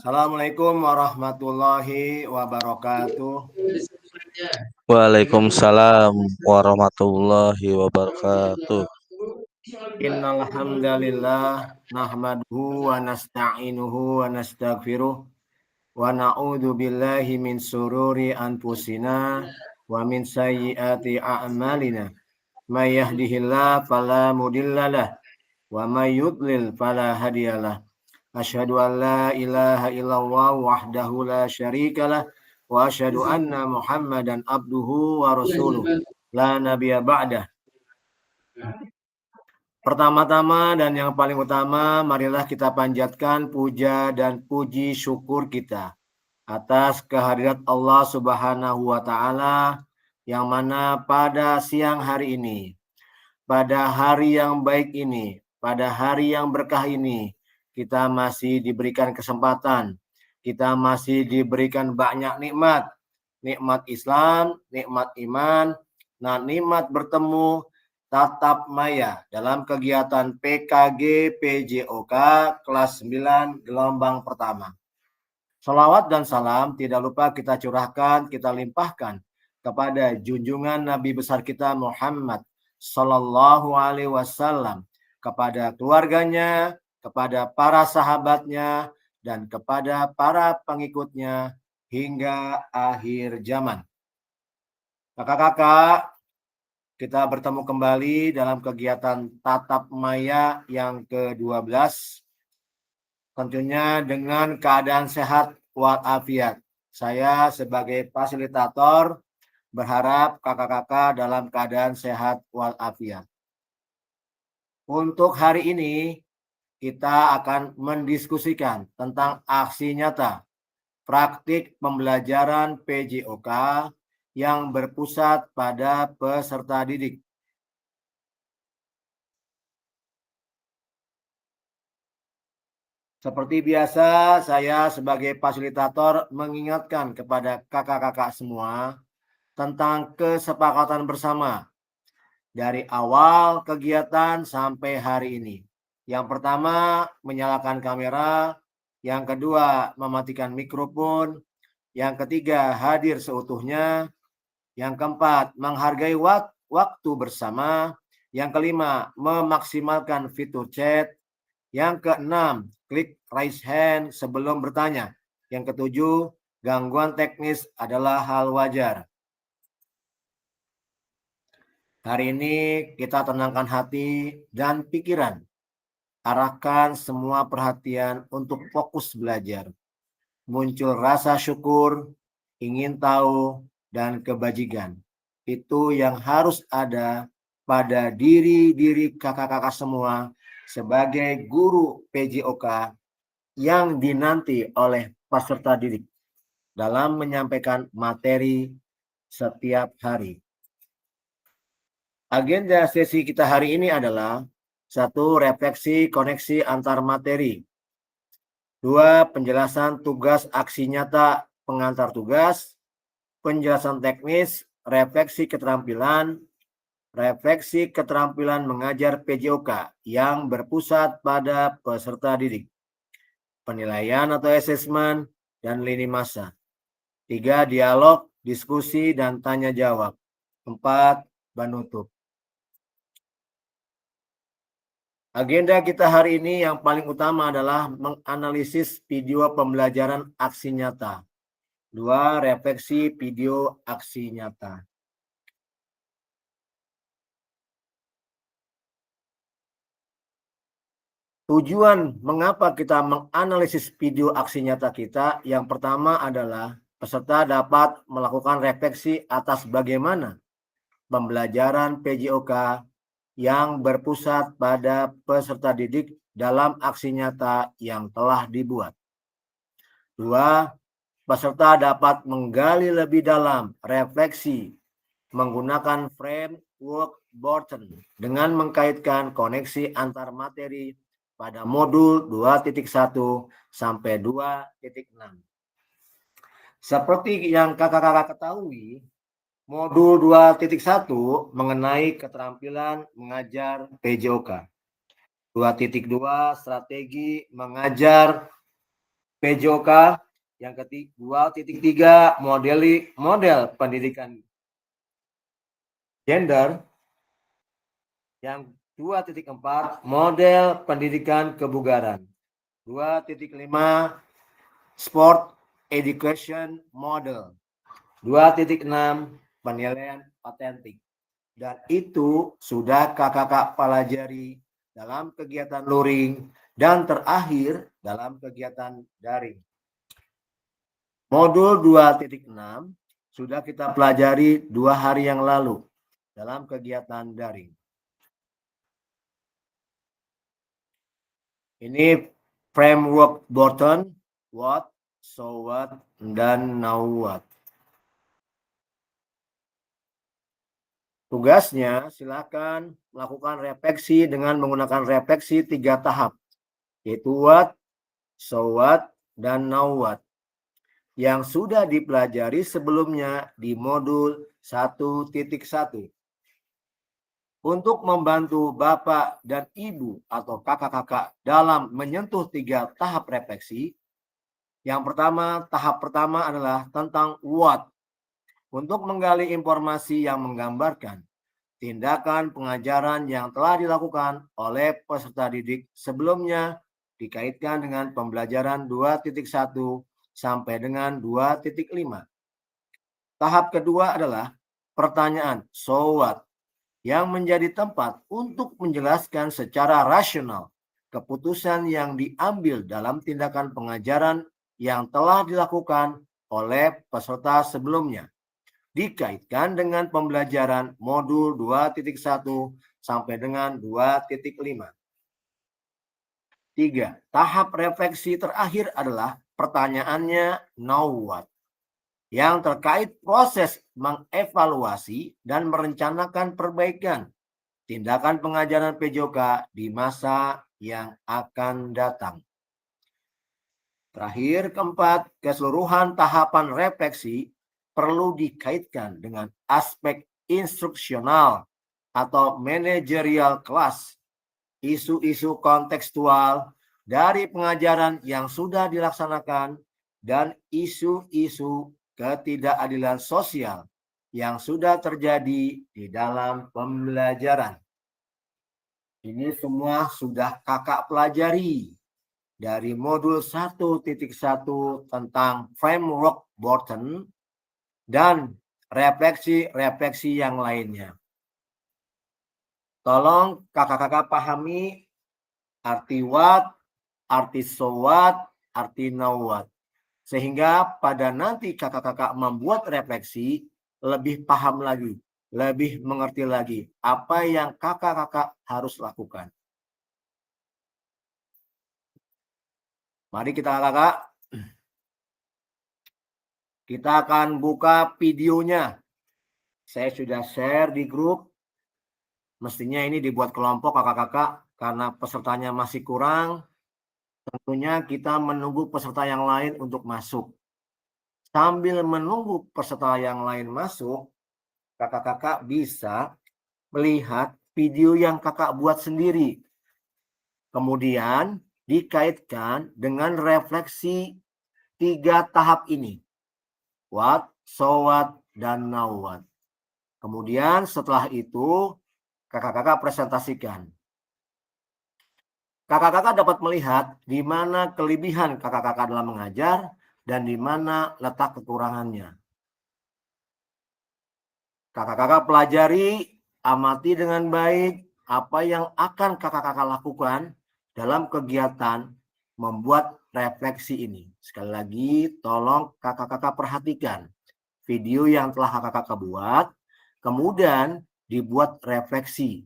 Assalamualaikum warahmatullahi wabarakatuh. Waalaikumsalam warahmatullahi wabarakatuh. Innal hamdalillah nahmaduhu wa nasta'inuhu wa nastaghfiruh wa na'udzu billahi min sururi anfusina wa min sayyiati a'malina. May yahdihillahu fala mudhillalah wa may yudlil fala hadiyalah. Asyhadu an la ilaha illallah wahdahu la syarikalah wa asyhadu anna Muhammadan abduhu wa rasuluh. La nabiyya ba'dah. Pertama-tama dan yang paling utama, marilah kita panjatkan puja dan puji syukur kita atas kehadirat Allah Subhanahu wa Ta'ala, yang mana pada siang hari ini, pada hari yang baik ini, pada hari yang berkah ini, kita masih diberikan kesempatan, kita masih diberikan banyak nikmat, nikmat Islam, nikmat iman, nah nikmat bertemu tatap maya dalam kegiatan PKG PJOK kelas 9 gelombang pertama. Salawat dan salam tidak lupa kita curahkan, kita limpahkan kepada junjungan Nabi besar kita Muhammad Sallallahu Alaihi Wasallam, kepada keluarganya, kepada para sahabatnya, dan kepada para pengikutnya hingga akhir zaman. Kakak-kakak, kita bertemu kembali dalam kegiatan Tatap Maya yang ke-12. Tentunya dengan keadaan sehat walafiat. Saya sebagai fasilitator berharap kakak-kakak dalam keadaan sehat walafiat. Untuk hari ini kita akan mendiskusikan tentang aksi nyata praktik pembelajaran PJOK yang berpusat pada peserta didik. Seperti biasa, saya sebagai fasilitator mengingatkan kepada kakak-kakak semua tentang kesepakatan bersama dari awal kegiatan sampai hari ini. Yang pertama, menyalakan kamera. Yang kedua, mematikan mikrofon. Yang ketiga, hadir seutuhnya. Yang keempat, menghargai waktu bersama. Yang kelima, memaksimalkan fitur chat. Yang keenam, klik raise hand sebelum bertanya. Yang ketujuh, gangguan teknis adalah hal wajar. Hari ini kita tenangkan hati dan pikiran. Arahkan semua perhatian untuk fokus belajar. Muncul rasa syukur, ingin tahu, dan kebajikan. Itu yang harus ada pada diri kakak-kakak semua sebagai guru PJOK yang dinanti oleh peserta didik dalam menyampaikan materi setiap hari. Agenda sesi kita hari ini adalah: 1. Refleksi koneksi antar materi. 2. Penjelasan tugas aksi nyata pengantar tugas. Penjelasan teknis, refleksi keterampilan mengajar PJOK yang berpusat pada peserta didik. Penilaian atau asesmen dan lini masa. 3. Dialog, diskusi, dan tanya jawab. 4. Penutup. Agenda kita hari ini yang paling utama adalah menganalisis video pembelajaran aksi nyata. 2. Refleksi video aksi nyata. Tujuan mengapa kita menganalisis video aksi nyata kita, yang pertama adalah peserta dapat melakukan refleksi atas bagaimana pembelajaran PJOK yang berpusat pada peserta didik dalam aksi nyata yang telah dibuat. 2. Peserta dapat menggali lebih dalam refleksi menggunakan framework Borten dengan mengkaitkan koneksi antar materi pada modul 2.1 sampai 2.6. Seperti yang kakak-kakak ketahui, modul 2.1 mengenai keterampilan mengajar PJOK. 2.2 strategi mengajar PJOK. Yang ketiga 2.3 model pendidikan gender. Yang 2.4 model pendidikan kebugaran. 2.5 sport education model. 2.6 penilaian otentik. Dan itu sudah kakak pelajari dalam kegiatan luring dan terakhir dalam kegiatan daring. Modul 2.6 sudah kita pelajari 2 hari yang lalu dalam kegiatan daring. Ini framework Borton, what, so what, dan now what. Tugasnya silakan melakukan refleksi dengan menggunakan refleksi 3 tahap, yaitu what, so what, dan now what, yang sudah dipelajari sebelumnya di modul 1.1. Untuk membantu Bapak dan Ibu atau kakak-kakak dalam menyentuh 3 tahap refleksi, yang pertama, tahap pertama adalah tentang what. Untuk menggali informasi yang menggambarkan tindakan pengajaran yang telah dilakukan oleh peserta didik sebelumnya dikaitkan dengan pembelajaran 2.1 sampai dengan 2.5. Tahap kedua adalah pertanyaan so what, yang menjadi tempat untuk menjelaskan secara rasional keputusan yang diambil dalam tindakan pengajaran yang telah dilakukan oleh peserta sebelumnya, dikaitkan dengan pembelajaran modul 2.1 sampai dengan 2.5. 3. Tahap refleksi terakhir adalah pertanyaannya now what, yang terkait proses mengevaluasi dan merencanakan perbaikan tindakan pengajaran PJOK di masa yang akan datang. Terakhir, keempat, keseluruhan tahapan refleksi perlu dikaitkan dengan aspek instruksional atau manajerial kelas, isu-isu kontekstual dari pengajaran yang sudah dilaksanakan, dan isu-isu ketidakadilan sosial yang sudah terjadi di dalam pembelajaran. Ini semua sudah kakak pelajari dari modul 1.1 tentang framework Borton dan refleksi-refleksi yang lainnya. Tolong kakak-kakak pahami arti what, arti so what, arti now what. Sehingga pada nanti kakak-kakak membuat refleksi lebih paham lagi, lebih mengerti lagi apa yang kakak-kakak harus lakukan. Mari kakak-kakak, kita akan buka videonya. Saya sudah share di grup. Mestinya ini dibuat kelompok kakak-kakak karena pesertanya masih kurang. Tentunya kita menunggu peserta yang lain untuk masuk. Sambil menunggu peserta yang lain masuk, kakak-kakak bisa melihat video yang kakak buat sendiri. Kemudian dikaitkan dengan refleksi 3 tahap ini. What, so what, dan now what. Kemudian setelah itu kakak-kakak presentasikan. Kakak-kakak dapat melihat di mana kelebihan kakak-kakak dalam mengajar dan di mana letak kekurangannya. Kakak-kakak pelajari, amati dengan baik apa yang akan kakak-kakak lakukan dalam kegiatan membuat refleksi ini. Sekali lagi, tolong kakak-kakak perhatikan video yang telah kakak-kakak buat, kemudian dibuat refleksi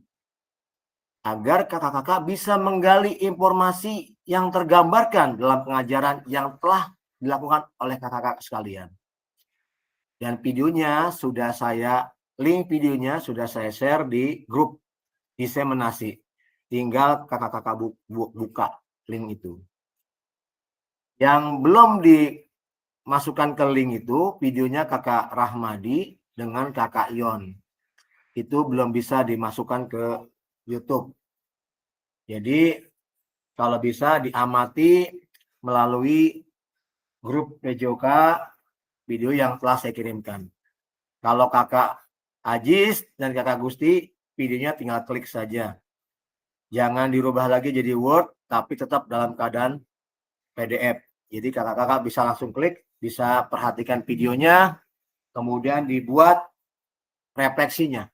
agar kakak-kakak bisa menggali informasi yang tergambarkan dalam pengajaran yang telah dilakukan oleh kakak-kakak sekalian. Dan videonya sudah link videonya sudah saya share di grup diseminasi. Tinggal kakak-kakak buka link itu. Yang belum dimasukkan ke link itu, videonya kakak Rahmadi dengan kakak Yon. Itu belum bisa dimasukkan ke YouTube. Jadi kalau bisa diamati melalui grup PJOK video yang telah saya kirimkan. Kalau kakak Ajis dan kakak Gusti, videonya tinggal klik saja. Jangan dirubah lagi jadi Word, tapi tetap dalam keadaan PDF. Jadi kakak-kakak bisa langsung klik, bisa perhatikan videonya, kemudian dibuat refleksinya.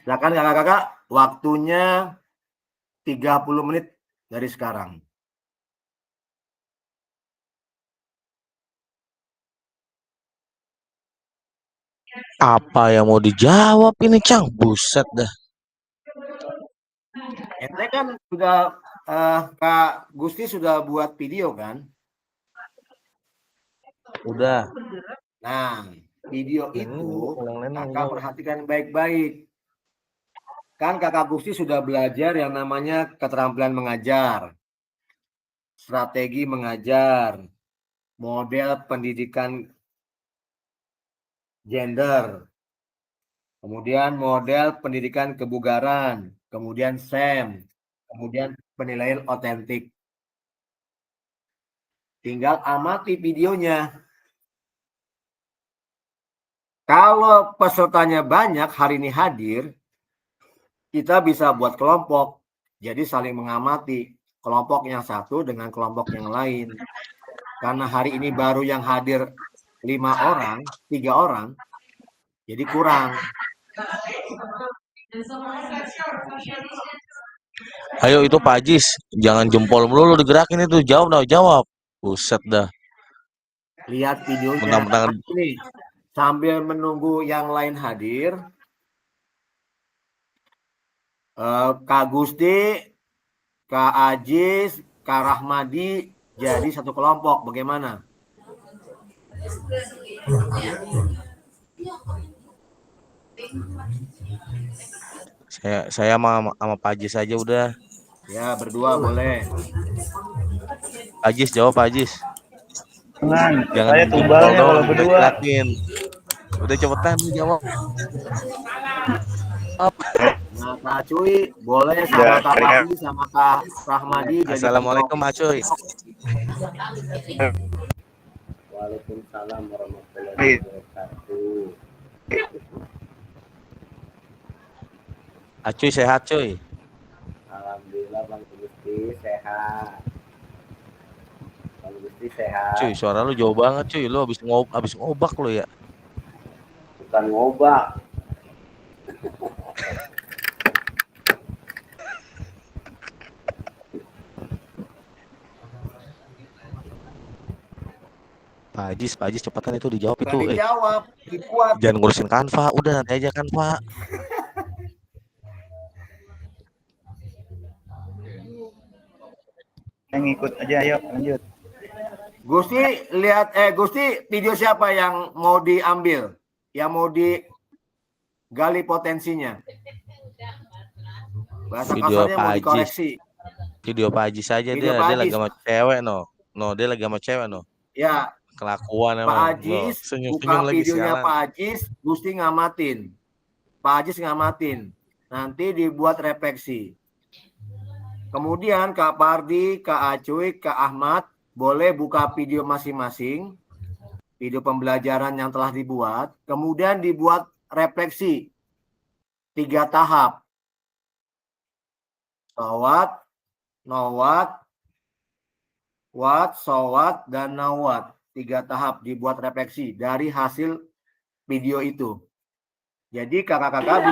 Silakan kakak-kakak, waktunya 30 menit dari sekarang. Apa yang mau dijawab ini, Cang? Buset dah. Ente kan sudah, Kak Gusti sudah buat video kan? Udah. Nah, video itu kakak perhatikan baik-baik. Kan kakak Gusti sudah belajar yang namanya keterampilan mengajar, strategi mengajar, model pendidikan gender, kemudian model pendidikan kebugaran, kemudian SEM, kemudian penilaian otentik. Tinggal amati videonya. Kalau pesertanya banyak hari ini hadir, kita bisa buat kelompok. Jadi saling mengamati kelompok yang satu dengan kelompok yang lain. Karena hari ini baru yang hadir 5 orang, 3 orang, jadi kurang. Ayo itu Pak Ajis, jangan jempol melulu digerakin itu. Jawab. Buset dah. Lihat videonya. Mentang-mentang Ini sambil menunggu yang lain hadir, Kak Gusti, Kak Ajis, Kak Rahmadi jadi satu kelompok. Bagaimana? saya sama Pak Ajis aja udah. Ya, berdua boleh. Pak Ajis jawab, Pak Ajis. Jangan Saya jempol tumbalnya doang kalau berdua. digerakin. Udah cepetan nih jawab. Nah, Kak Cuy boleh sama Kak Fahmi sama Kak Rahmadi jadi Assalamualaikum, Pak Cuy. Waalaikumsalam warahmatullahi wabarakatuh. Acuy sehat, cuy. Alhamdulillah Bang Gusti sehat. Bang Gusti sehat. Cuy, suara lu jauh banget, cuy. Lu habis ngobak lu ya. Bukan ngobak. Pak Ajis cepetan itu dijawab itu. Dijawab, dibuat. Jangan ngurusin Canva, udah nanti aja Canva. Yang ikut aja, ayo lanjut. Gusti lihat Gusti video siapa yang mau diambil? Yang mau digali potensinya? Bahasa Video kasarnya Pak mau Ajis. dikoreksi. Video Pak Ajis aja Video dia. Pak Dia Ajis. lagi sama cewek dia lagi sama cewek Ya. Kelakuan Pak emang. Ajis Senyum-senyum buka lagi videonya sialan. Pak Ajis, Gusti ngamatin. Pak Ajis ngamatin. Nanti dibuat refleksi. Kemudian Kak Pardi, Kak Acuy, Kak Ahmad boleh buka video masing-masing. Video pembelajaran yang telah dibuat. Kemudian dibuat refleksi. 3 tahap. Sowat, nowat, wat, sowat, dan nawat. 3 tahap dibuat refleksi dari hasil video itu. Jadi kakak-kakak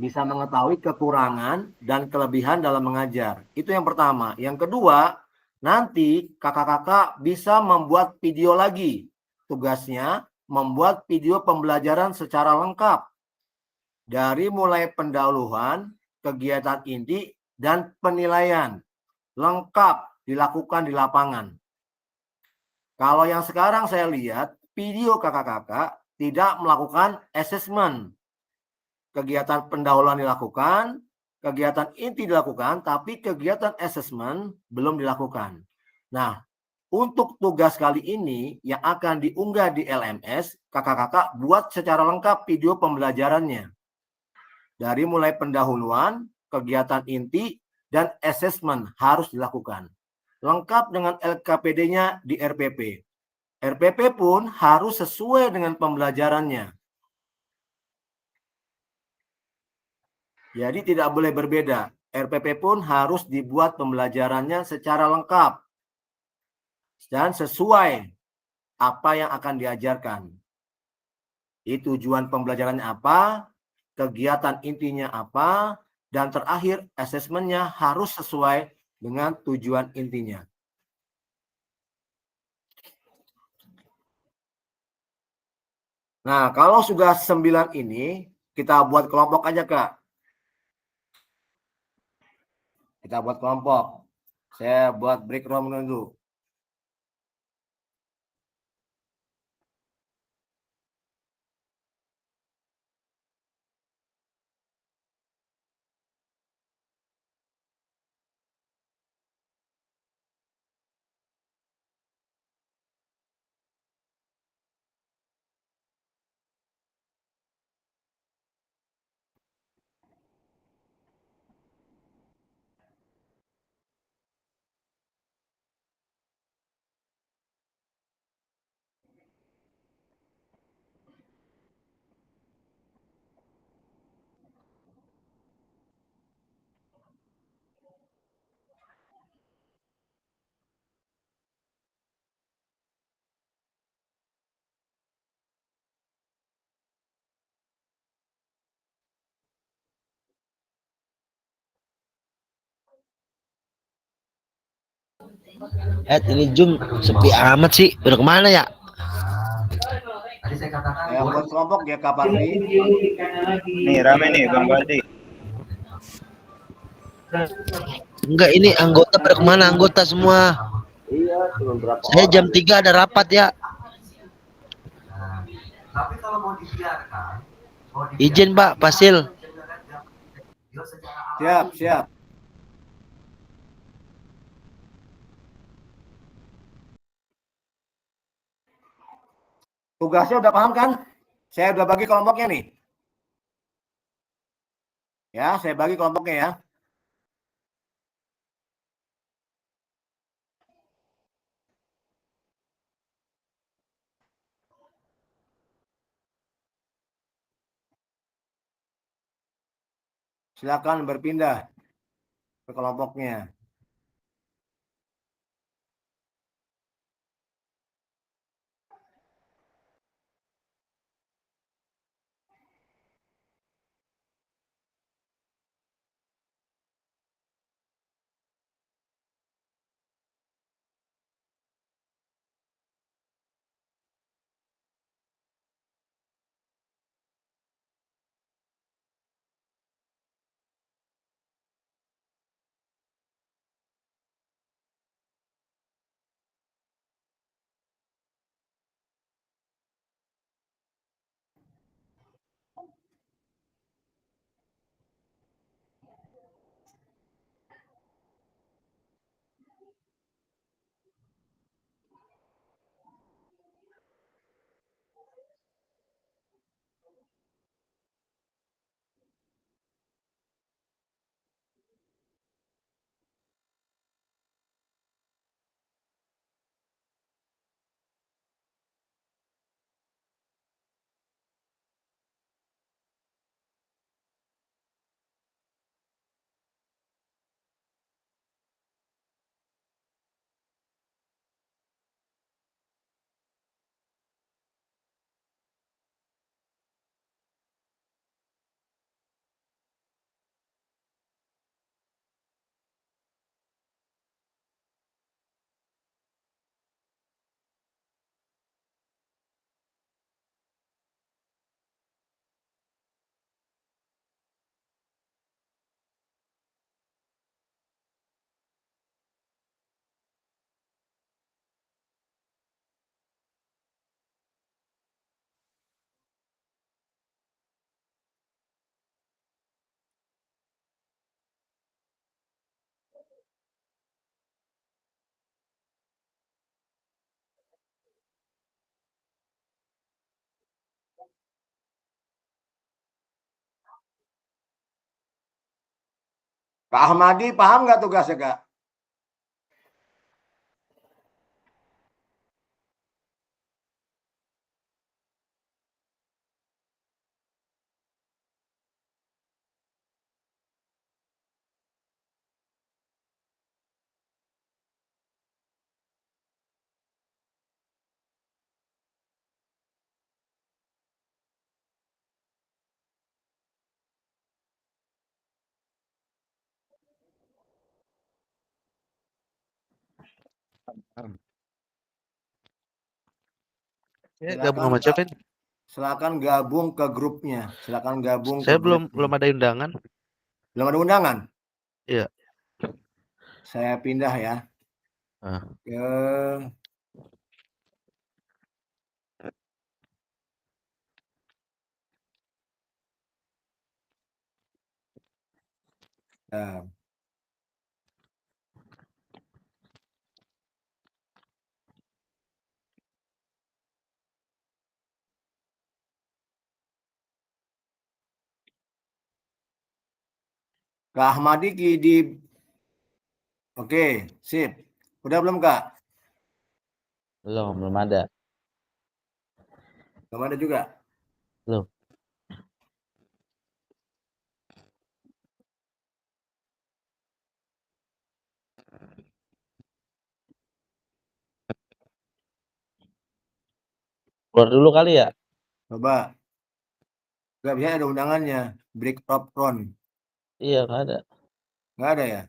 bisa mengetahui kekurangan dan kelebihan dalam mengajar. Itu yang pertama. Yang kedua, nanti kakak-kakak bisa membuat video lagi. Tugasnya membuat video pembelajaran secara lengkap. Dari mulai pendahuluan, kegiatan inti, dan penilaian. Lengkap dilakukan di lapangan. Kalau yang sekarang saya lihat, video kakak-kakak tidak melakukan assessment. Kegiatan pendahuluan dilakukan, kegiatan inti dilakukan, tapi kegiatan assessment belum dilakukan. Nah, Untuk tugas kali ini yang akan diunggah di LMS, kakak-kakak buat secara lengkap video pembelajarannya. Dari mulai pendahuluan, kegiatan inti, dan asesmen harus dilakukan. Lengkap dengan LKPD-nya di RPP. RPP pun harus sesuai dengan pembelajarannya. Jadi tidak boleh berbeda. RPP pun harus dibuat pembelajarannya secara lengkap dan sesuai apa yang akan diajarkan. Tujuan pembelajarannya apa, kegiatan intinya apa, dan terakhir asesmennya harus sesuai dengan tujuan intinya. Nah, kalau sudah 9 ini, kita buat kelompok aja, Kak. Kita buat kelompok. Saya buat break room dulu. Ini Zoom sepi amat sih. Udah kemana ya? Saya buat kelompok ya, Kak Parvi. Nih rame nih Bang Baldi. Enggak, ini anggota pada kemana? Anggota semua. Saya jam 3 ada rapat ya. Izin Pak, Pasil. Siap, siap. Tugasnya udah paham kan? Saya udah bagi kelompoknya nih. Ya, saya bagi kelompoknya ya. Silakan berpindah ke kelompoknya. Kak Ahmadi paham nggak tugasnya, Kak? Ya, gabung sama siapa ini? Silakan gabung ke grupnya. Silakan gabung ke Saya belum grupnya. belum ada undangan. Belum ada undangan. Iya. Saya pindah ya Ah. ke nah, Kak Ahmadi di Oke, sip. Udah belum, Kak? Belum ada. Belum ada juga. Belum. Keluar dulu kali ya? Coba. Nggak bisa ada undangannya. Break up round. Iya, nggak ada. Nggak ada ya?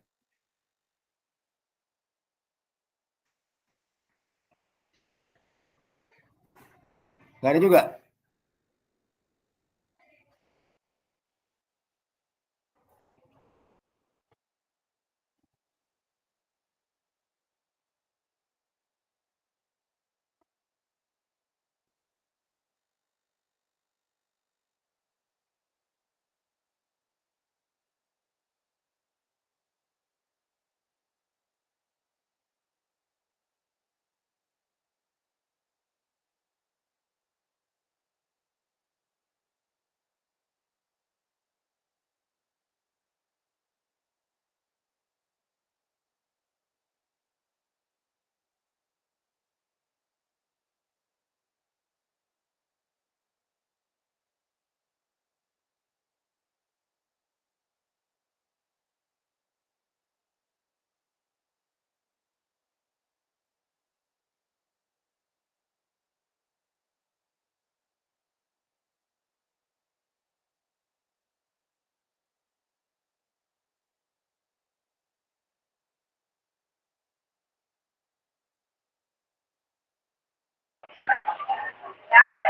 Nggak ada juga.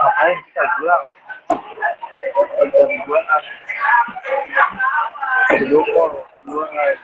Ngapain kita bilang? Kita buat video call, dua guys.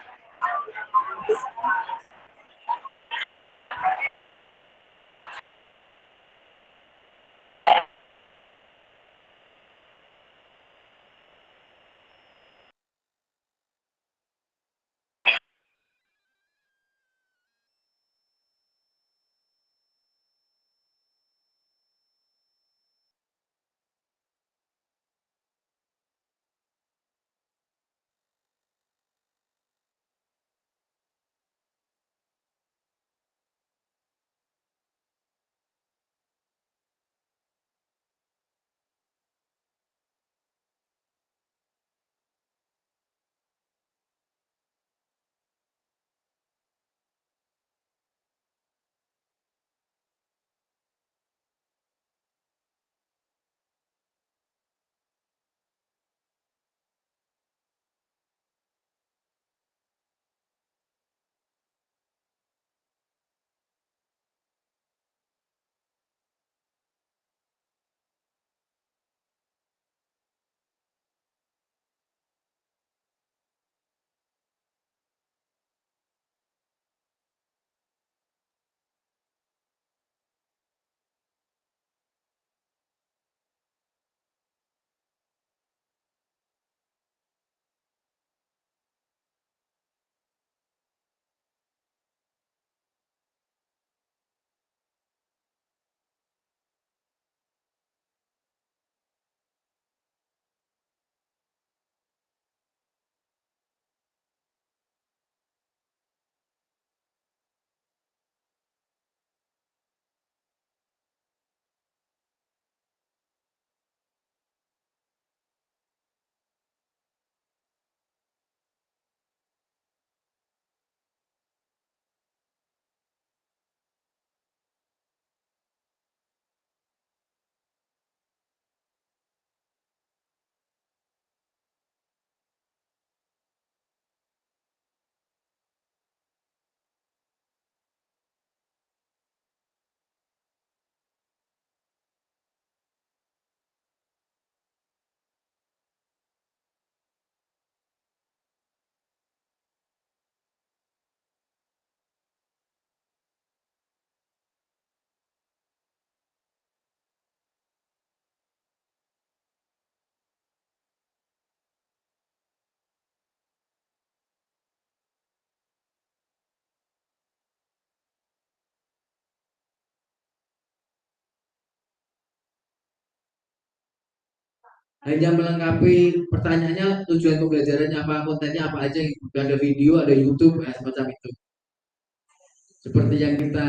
hanya melengkapi pertanyaannya, tujuan pembelajarannya apa, kontennya apa aja, ada video, ada YouTube, semacam itu. Seperti yang kita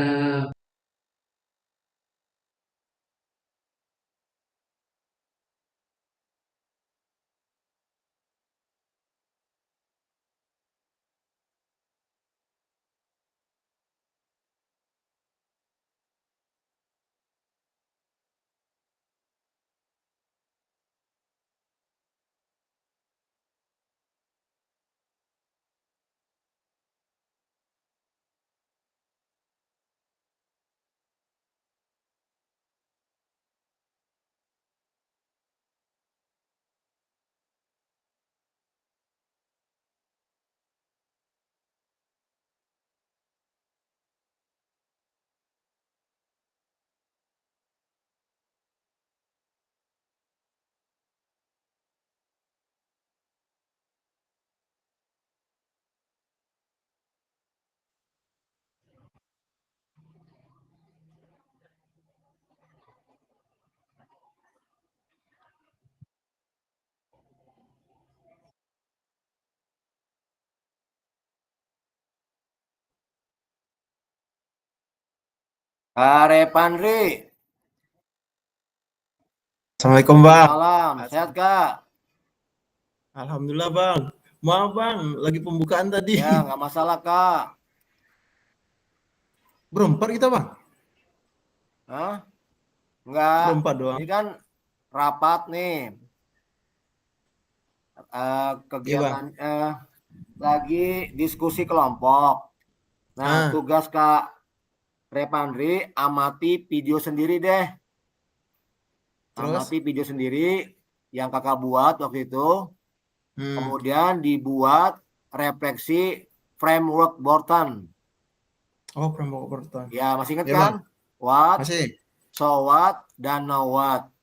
Kak Pandri. Assalamualaikum Bang. Malam, sehat Kak? Alhamdulillah Bang. Maaf Bang, lagi pembukaan tadi. Ya, nggak masalah Kak. Berempat kita Bang? Hah? Enggak. Berempat doang. Ini kan rapat nih. Kegiatan lagi diskusi kelompok. Nah, tugas Kak Repandri amati video sendiri deh. Terus? Amati video sendiri yang kakak buat waktu itu. Kemudian dibuat refleksi framework Borton. Oh, framework Borton. Ya, masih ingat Ya, kan? What, Masih. so what, dan now what.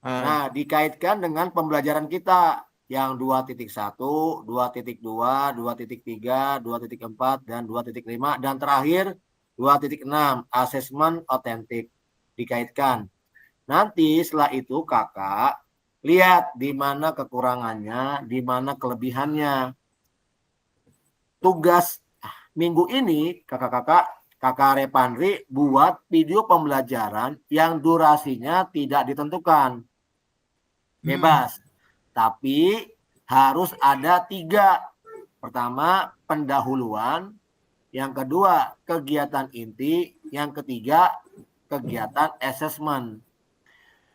Nah, dikaitkan dengan pembelajaran kita yang 2.1, 2.2, 2.3, 2.4, dan 2.5, dan terakhir 2.6, assessment otentik. Dikaitkan. Nanti setelah itu kakak lihat di mana kekurangannya, di mana kelebihannya. Tugas minggu ini kakak Repandri buat video pembelajaran yang durasinya tidak ditentukan. Bebas. Tapi harus ada 3. Pertama, pendahuluan. Yang kedua, kegiatan inti. Yang ketiga, kegiatan assessment.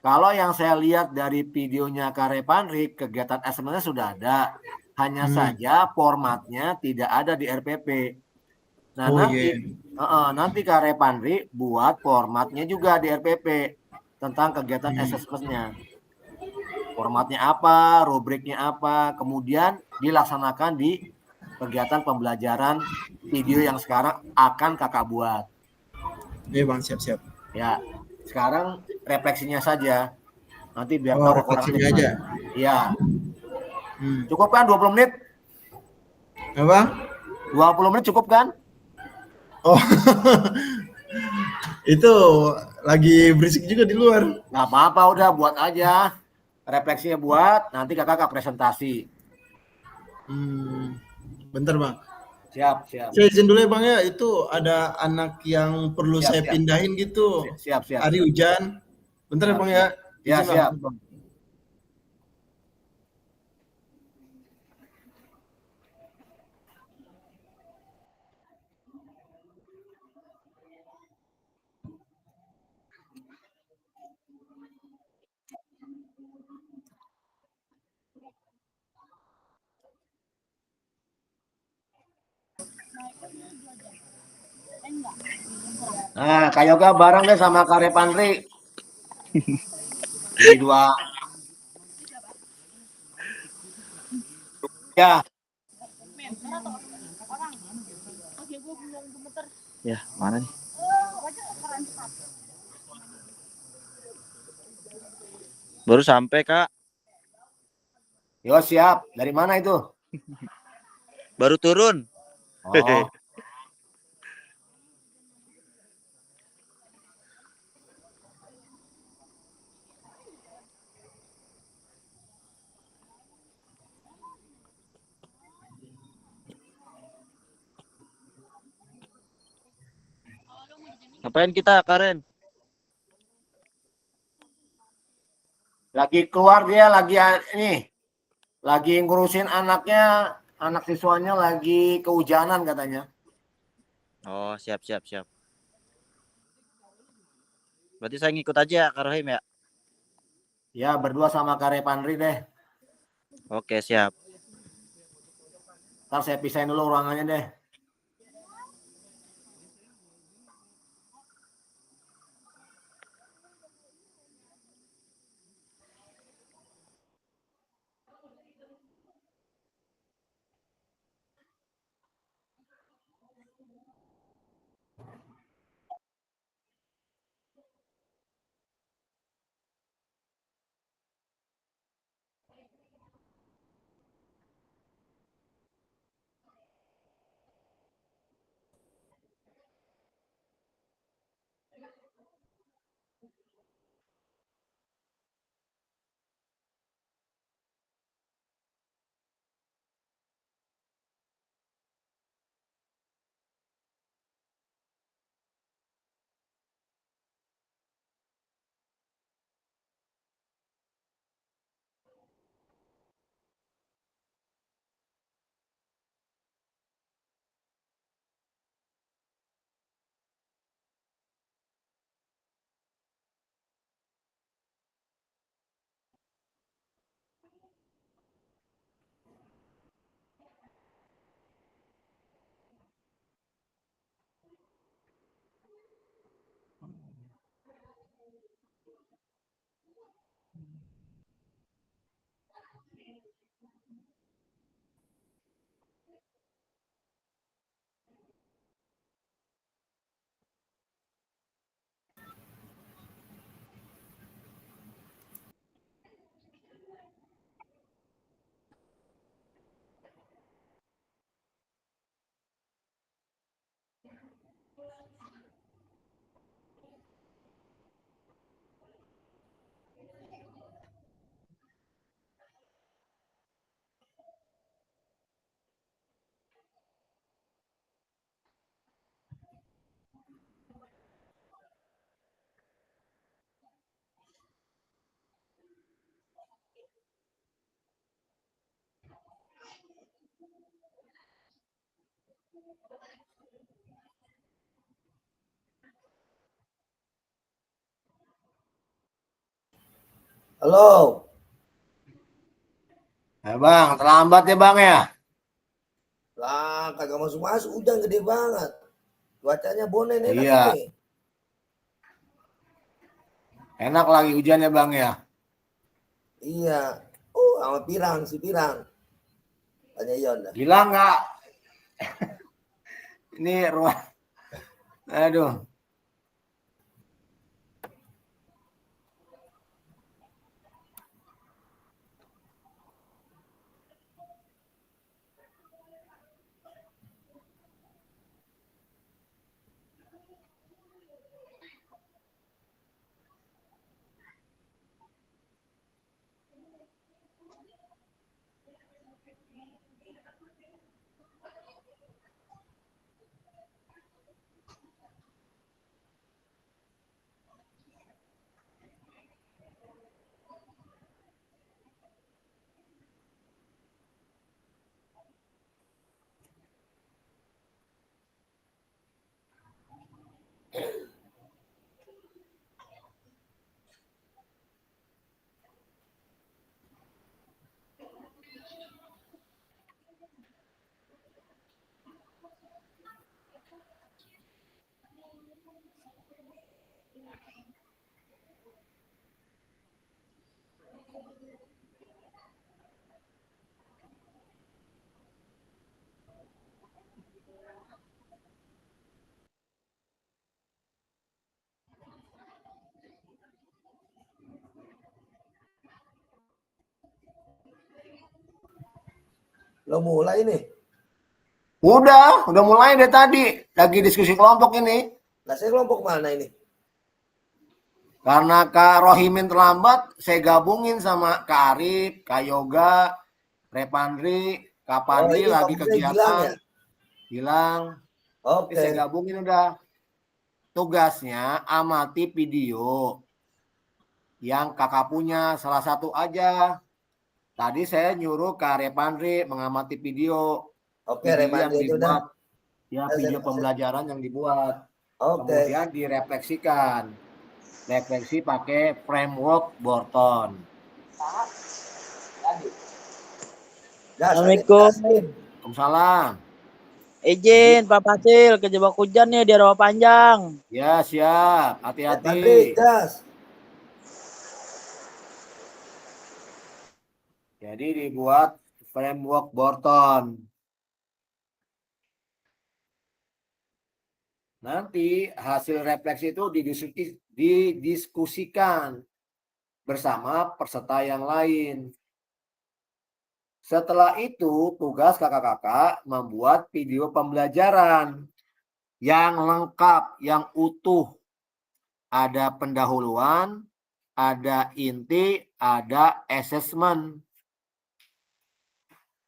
Kalau yang saya lihat dari videonya Kak Repandri, kegiatan assessment-nya sudah ada. Hanya saja formatnya tidak ada di RPP. Nah, nanti Kak Repandri buat formatnya juga di RPP tentang kegiatan assessment-nya. Formatnya apa, rubriknya apa, kemudian dilaksanakan di kegiatan pembelajaran video yang sekarang akan kakak buat. Iya Bang, siap-siap. Ya, sekarang refleksinya saja. Nanti biar tahu refleksinya aja. Iya. Cukup kan 20 menit? Apa? 20 menit cukup kan? Oh, itu lagi berisik juga di luar. Nggak apa-apa, udah buat aja. Refleksinya buat, nanti kakak presentasi. Bentar Bang. Siap. Saya izin dulu ya Bang ya, itu ada anak yang perlu saya pindahin gitu. Siap. Hari hujan. Bentar ya Bang ya. Ya, Izin, siap. Bang. Nah, Kak Yoga bareng deh sama Kak Repandri. Jadi 2. Ya. Ya, mana nih? Baru sampai, Kak. Yo, siap. Dari mana itu? Baru turun. Oh. Ngapain kita, Karen? Lagi keluar dia, lagi ngurusin anaknya, anak siswanya lagi kehujanan katanya. Oh, siap. Berarti saya ngikut aja, Kak Rohim ya? Ya, berdua sama Kare Pandri deh. Oke, siap. Ntar saya pisahin dulu ruangannya deh. Halo. Bang, terlambat ya bang ya? Lah, kagak masuk-masuk, hujan gede banget. Cuacanya bonen enak Iya. ini. Enak lagi hujannya bang ya? Iya. Sama Pirang, si Pirang. Tanya Ion dah. Gila nggak? Ini ruang. Aduh. Lo mulai nih. Udah mulai dari tadi. Lagi diskusi kelompok ini. Lah saya kelompok mana ini? Karena Kak Rohimin terlambat, saya gabungin sama Kak Arif, Kak Yoga, Repandri, Kak Pandri ini lagi maksudnya Gilang kegiatan. ya? Bilang, Oke. saya gabungin udah. tugasnya amati video yang kakak punya salah satu aja. Tadi saya nyuruh Kak Repandri mengamati video Oke, yang Remandi itu udah. dibuat, ya video pembelajaran yang dibuat. Oke. Kemudian direfleksikan. Refleksi pakai framework Borton. Assalamualaikum. Waalaikumsalam. Izin Pak Fasil kejebak hujan nih di rawa panjang. Ya, siap. Pandri, Hati-hati. gas. Jadi dibuat framework Borton. Nanti hasil refleksi itu didiskusikan bersama peserta yang lain. Setelah itu, tugas kakak-kakak membuat video pembelajaran yang lengkap, yang utuh. Ada pendahuluan, ada inti, ada assessment.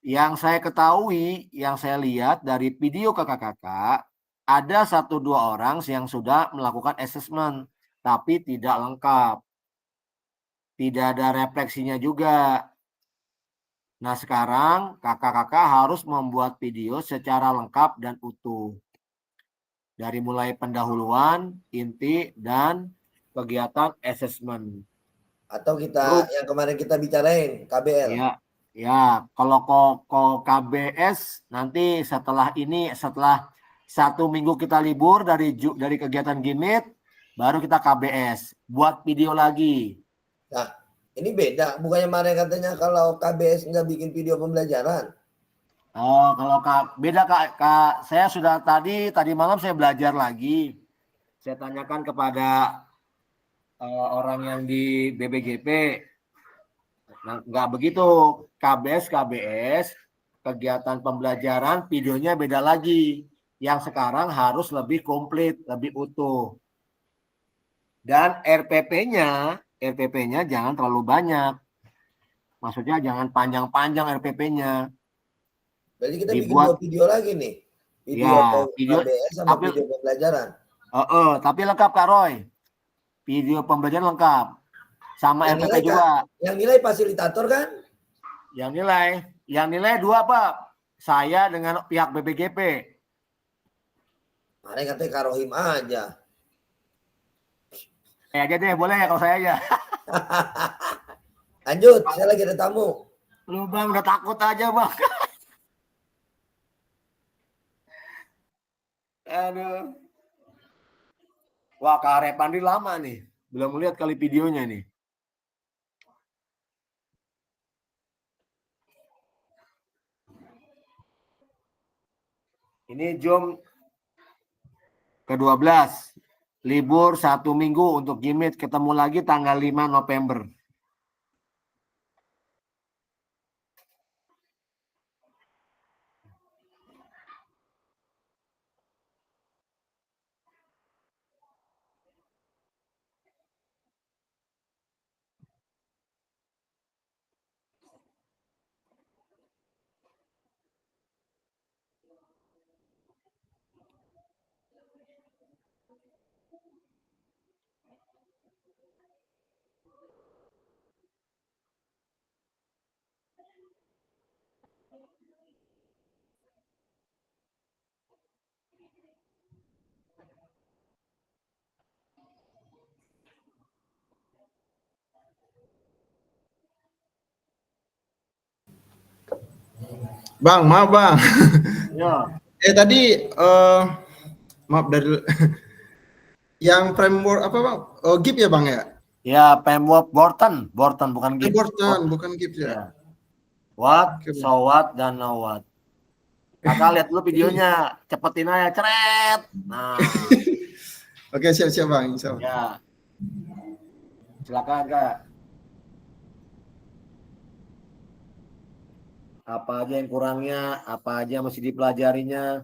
Yang saya ketahui, yang saya lihat dari video kakak-kakak, ada 1-2 orang yang sudah melakukan assessment, tapi tidak lengkap. Tidak ada refleksinya juga. Nah, sekarang kakak-kakak harus membuat video secara lengkap dan utuh. Dari mulai pendahuluan, inti, dan kegiatan assessment. Atau kita yang kemarin kita bicarain, KBL. Ya, kalau KBS nanti setelah 1 minggu kita libur dari kegiatan Gimit, baru kita KBS. Buat video lagi. Nah, ini beda. Bukannya kemarin katanya kalau KBS nggak bikin video pembelajaran. Oh, kalau beda Kak. Saya sudah tadi malam saya belajar lagi. Saya tanyakan kepada orang yang di BBGP. Nah, nggak begitu. KBS kegiatan pembelajaran videonya beda lagi. Yang sekarang harus lebih komplit, lebih utuh. Dan RPP-nya jangan terlalu banyak. Maksudnya jangan panjang-panjang RPP-nya. Berarti kita bikin 2 video lagi nih. Video KBS sama video pembelajaran. Tapi lengkap Kak Roy. Video pembelajaran lengkap. Sama yang RPP juga. Yang nilai fasilitator kan? Yang nilai 2 Pak. Saya dengan pihak BPGP. Mari katanya Karohim aja. Aja deh, boleh ya kalau saya aja. Lanjut, saya lagi ada tamu. Lu Bang udah takut aja Bang. Aduh. Wah, Kak Repandri lama nih. Belum lihat kali videonya nih. Ini Zoom ke-12. Libur 1 minggu untuk Gimit. Ketemu lagi tanggal 5 November. Bang, maaf Bang. Ya. Tadi maaf dari yang framework apa Bang? Oh, GIP ya Bang ya? Ya, framework Borton bukan GIP. Borton, bukan GIP ya. What, so what, dan now what. Kakak lihat dulu videonya, cepetin aja, ceret. Nah. Oke, siap-siap Bang, insya Allah. Ya. Silakan Kak. Apa aja yang kurangnya, apa aja masih dipelajarinya.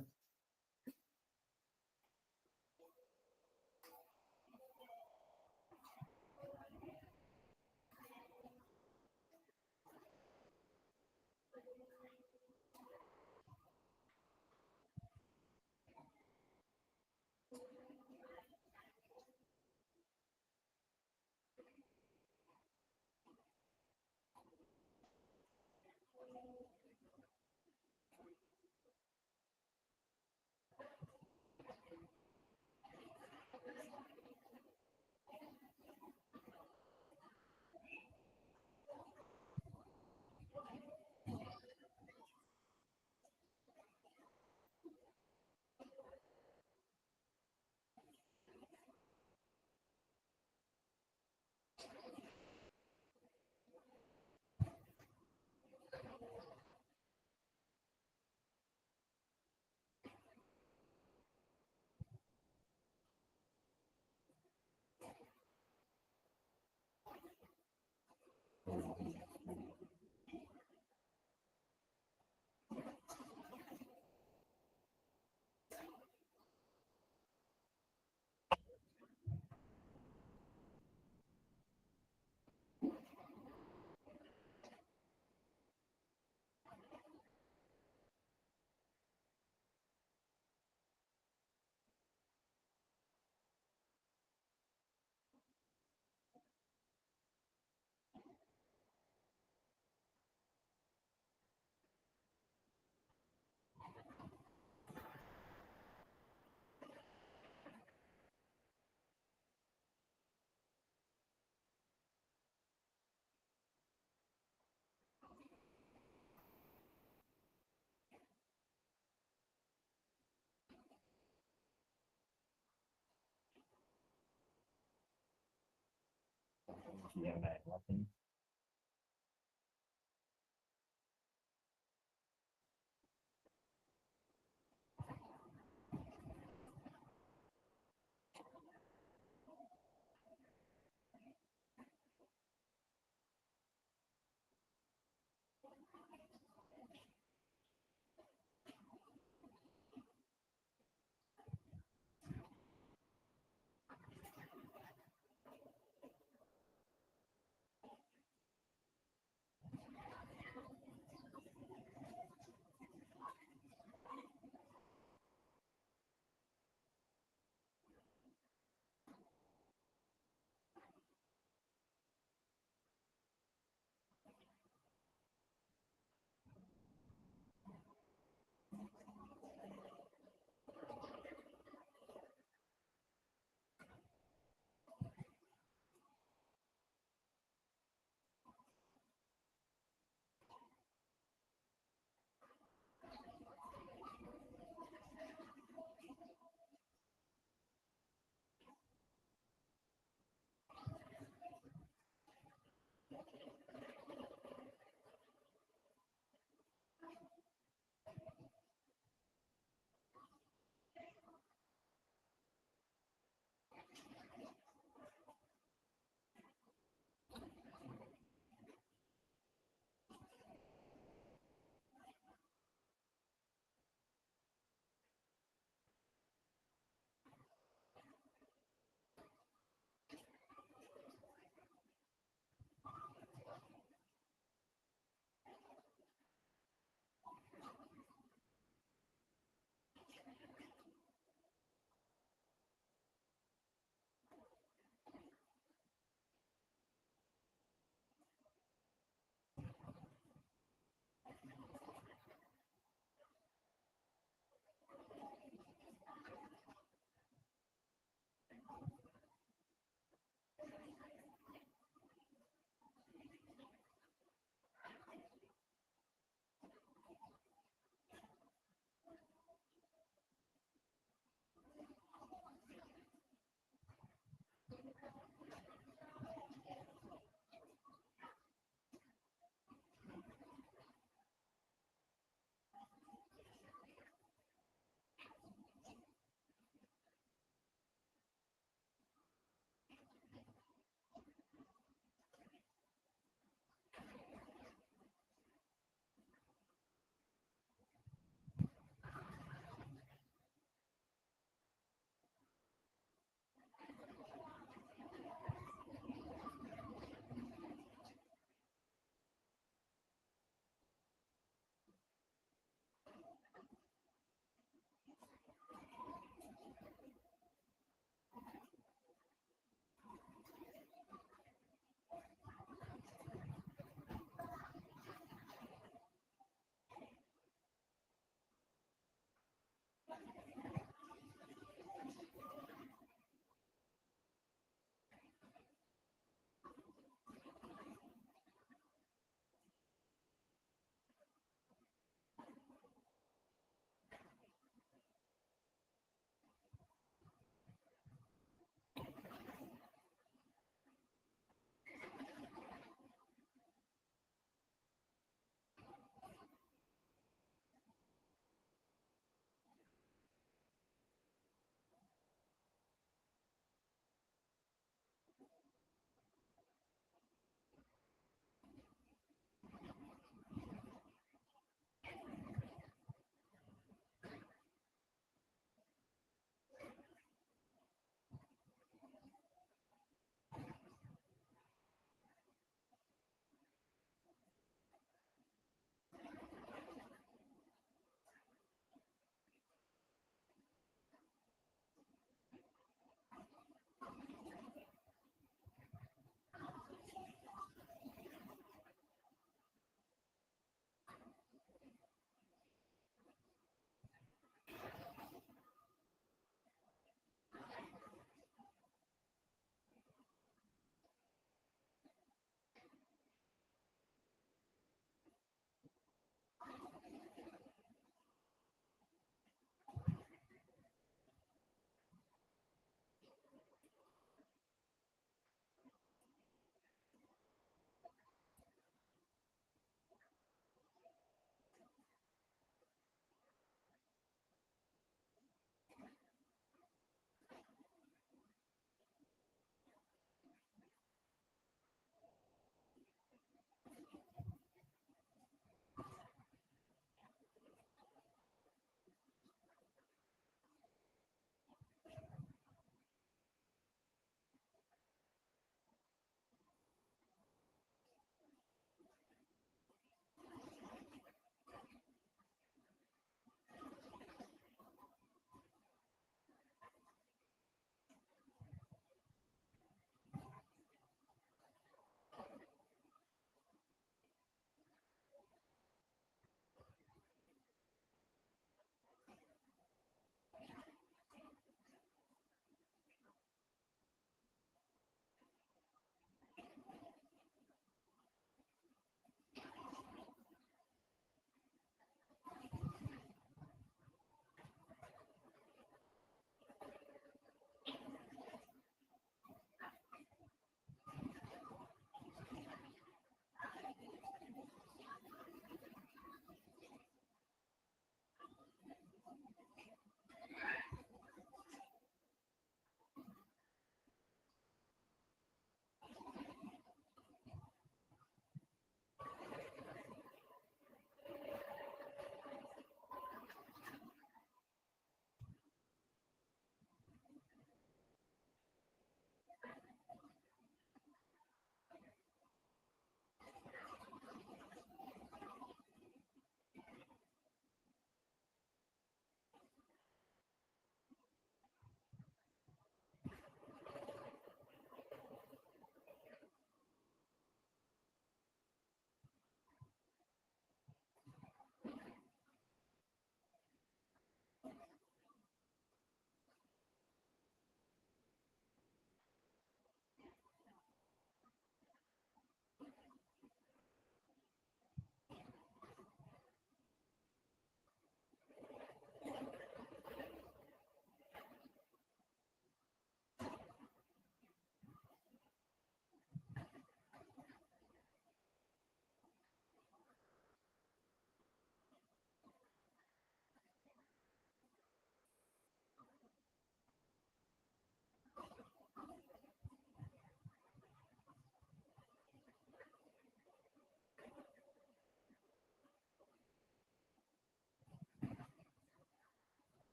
yang lewat ini.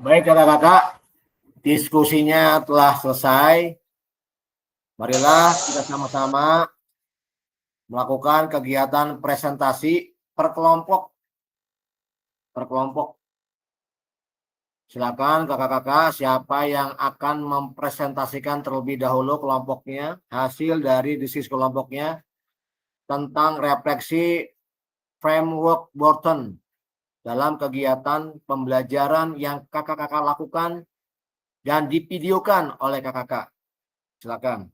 Baik kakak-kakak, diskusinya telah selesai. Marilah kita sama-sama melakukan kegiatan presentasi per kelompok. Silakan kakak-kakak, siapa yang akan mempresentasikan terlebih dahulu kelompoknya, hasil dari diskusi kelompoknya tentang refleksi framework Borton dalam kegiatan pembelajaran yang kakak-kakak lakukan dan divideokan oleh kakak-kakak. Silakan.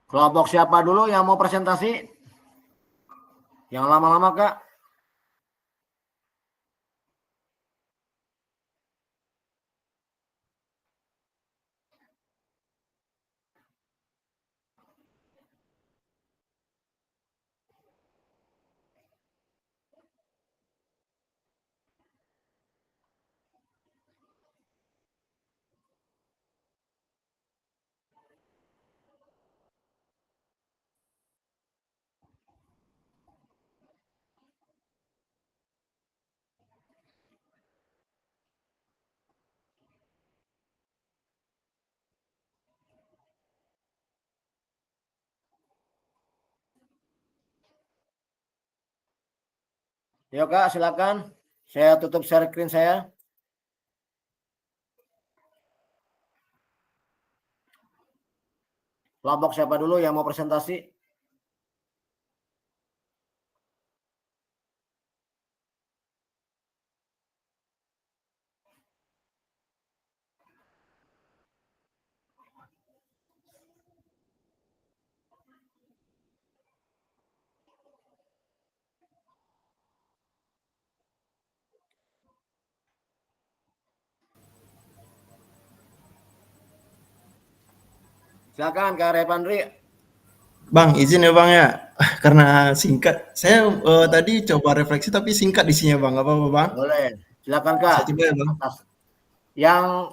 Kelompok siapa dulu yang mau presentasi? Yang lama-lama, Kak? Yuk, Kak, silakan. Saya tutup share screen saya. Kelompok siapa dulu yang mau presentasi? Silakan, Kak Repandri. Bang, izin ya Bang ya, karena singkat. Saya tadi coba refleksi tapi singkat isinya Bang, nggak apa-apa Bang? Boleh. Silakan, Kak. Saya coba ya Bang. Atas.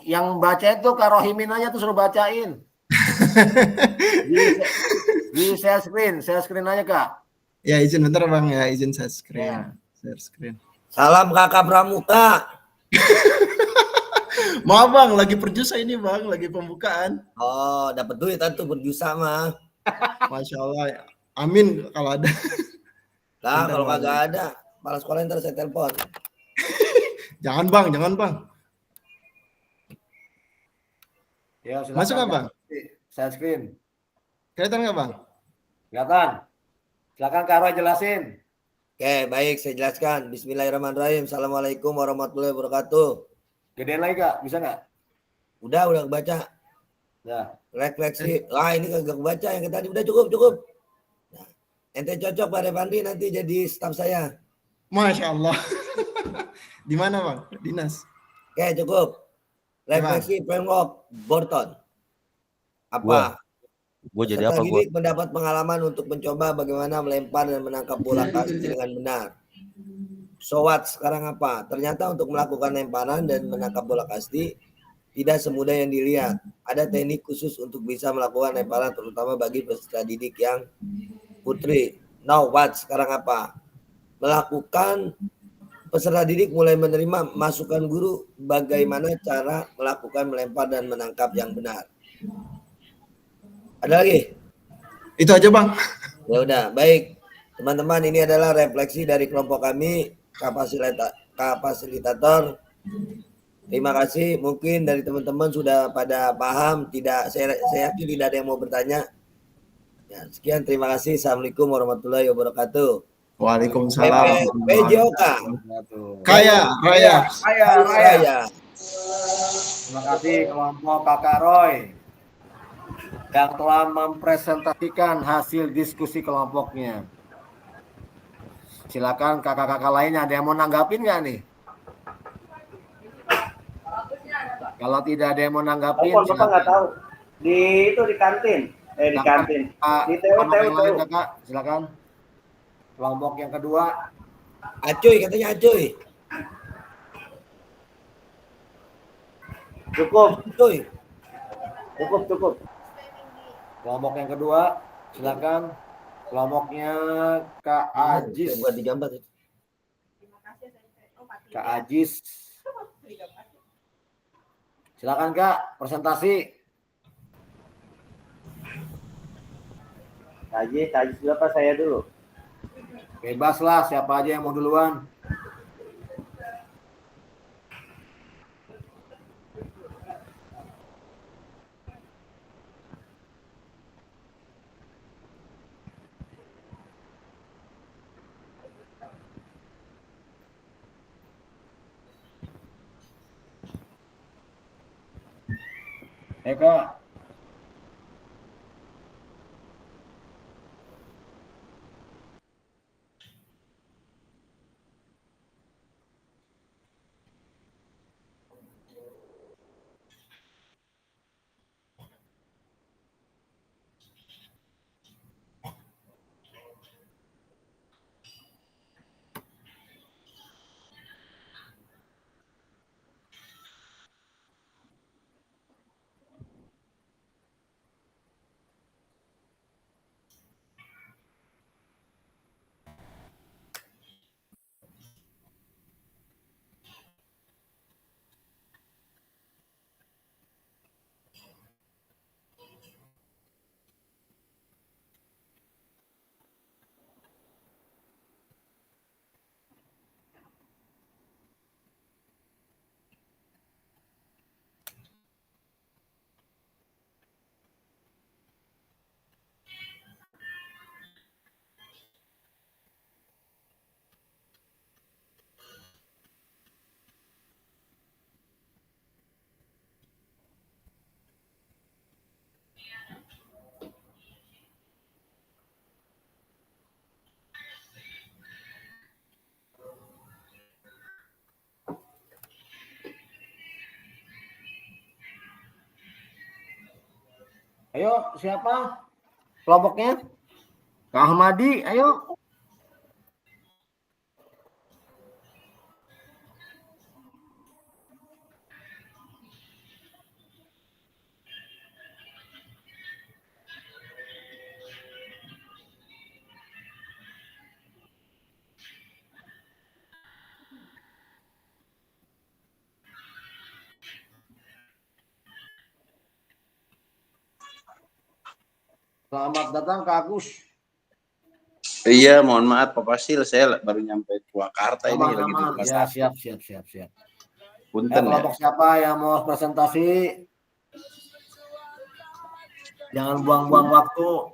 Yang baca itu Kak Rohimin aja tuh suruh bacain. Di share screen aja, Kak. Ya izin bentar Bang ya, izin share screen. Ya. Share screen. Salam kakak Pramuka. Maaf Bang, lagi perjusa ini Bang, lagi pembukaan. Oh, dapat duit tuh berjusa mah. Masya Allah, ya. Amin kalau ada. Lah, Bentar, kalau Bang. kagak ada, kepala sekolah ntar saya telepon. Jangan Bang, jangan Bang. Ya, silakan, Masuk nggak Kak. Bang? Share screen. Kelihatan nggak Bang? Silakan. Silakan Kak Roy jelasin. Oke, baik, saya jelaskan. Bismillahirrahmanirrahim. Assalamualaikum warahmatullahi wabarakatuh. Gedein lagi, Kak. Bisa nggak? Udah kebaca. Ya. Refleksi. Wah, ini kagak kebaca yang tadi. Udah cukup. Nah, ente cocok Pak Repandi nanti jadi staf saya. Masya Allah. Di mana Bang? Dinas. Oke, cukup. Refleksi framework Borton. Apa? Gue jadi apa gue? Didik mendapat pengalaman untuk mencoba bagaimana melempar dan menangkap bola kasti dengan benar. So what? Sekarang apa? Ternyata untuk melakukan lemparan dan menangkap bola kasti tidak semudah yang dilihat. Ada teknik khusus untuk bisa melakukan lemparan, terutama bagi peserta didik yang putri. Now what? Sekarang apa? Melakukan peserta didik mulai menerima masukan guru bagaimana cara melakukan melempar dan menangkap yang benar. Ada lagi? Itu aja Bang. Ya udah, baik. Teman-teman, ini adalah refleksi dari kelompok kami, fasilitator. Terima kasih. Mungkin dari teman-teman sudah pada paham, saya yakin tidak ada yang mau bertanya. Ya, sekian, terima kasih. Assalamualaikum warahmatullahi wabarakatuh. Waalaikumsalam. PJOK. Kaya Raya. Raya. Terima kasih kelompok Kakak Roy yang telah mempresentasikan hasil diskusi kelompoknya. Silakan kakak-kakak lainnya, ada yang mau nanggapin nggak nih? Kalau tidak ada yang mau nanggapin, Bapak nggak tahu. Di kantin. Di kantin. Di TU. Kakak, silakan. Kelompok yang kedua. Acuy, katanya Acuy. Cukup. Acuy. Cukup. Kelompok yang kedua, silakan. Kelompoknya Kak Ajis. Buat digambar. Kak Ajis. Silakan Kak, presentasi. Ajis dulu apa saya dulu? Bebas lah, siapa aja yang mau duluan. Kak. Ayo, siapa? Kelompoknya? Kak Ahmadi, ayo. Selamat datang Kak Agus. Iya, mohon maaf Pak Fasil, saya baru nyampe Purwakarta ini lagi di kelas ya, 1. Siap. Punten ya. Kelompok siapa yang mau presentasi? Jangan buang-buang waktu.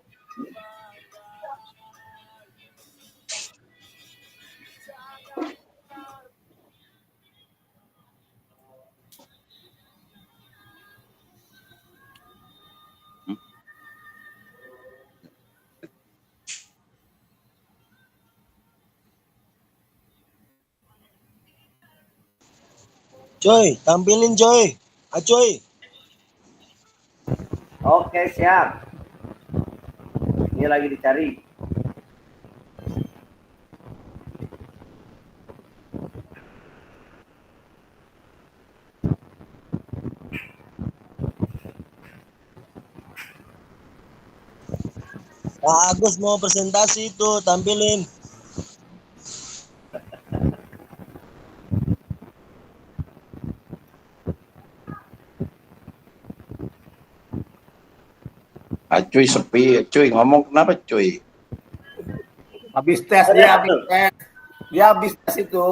Coy, tampilin coy. Acoy. Oke, siap. Ini lagi dicari. Pak Agus mau presentasi itu, tampilin. Acuy sepi, cuy ngomong kenapa cuy? Habis tes dia, habis tes. Dia habis tes itu.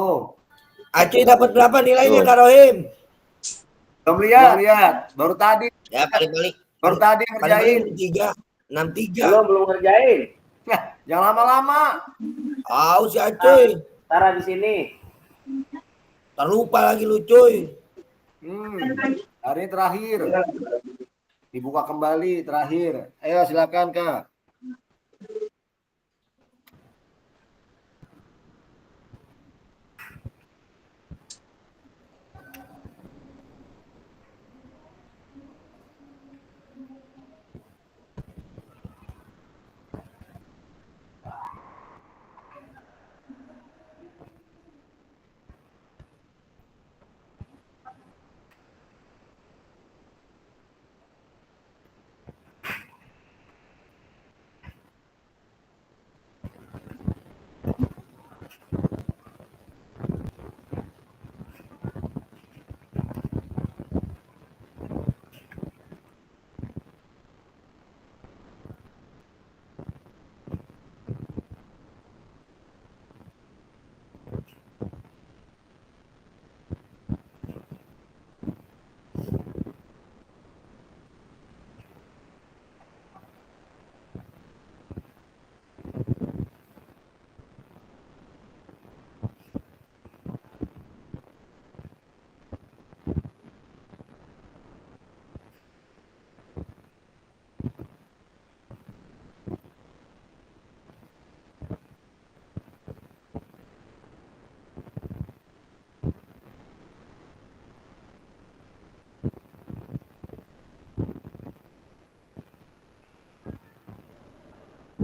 Acuy dapat berapa nilainya Tuh. Kak Rohim? Belum lihat. Baru tadi. Ya paling-paling. Baru tadi Paling-paling ngerjain. 63. Belum ngerjain. Jangan lama-lama. Si Acuy. Tara di sini. Terlupa lagi lu cuy. Hari ini terakhir. Dibuka kembali terakhir. Ayo silakan Kak.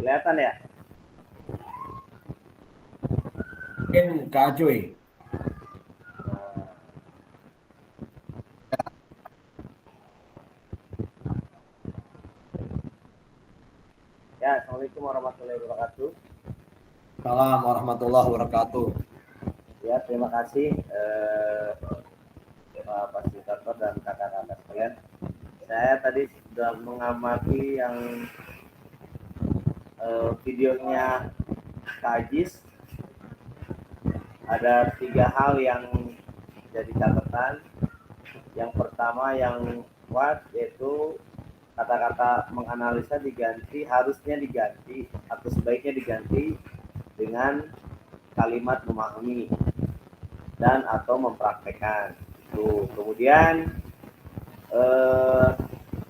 Kelihatan ya? Mungkin Kak Acuy. Ya, Assalamualaikum warahmatullahi wabarakatuh. Salam warahmatullahi wabarakatuh. Ya, terima kasih Pak Fasilitator dan kakak-kakak sekalian. Saya tadi sudah mengamati yang videonya Kak Ajis. Ada 3 hal yang jadi catatan. Yang pertama yang kuat yaitu kata-kata menganalisa harusnya diganti atau sebaiknya diganti dengan kalimat memahami dan atau mempraktekkan. Kemudian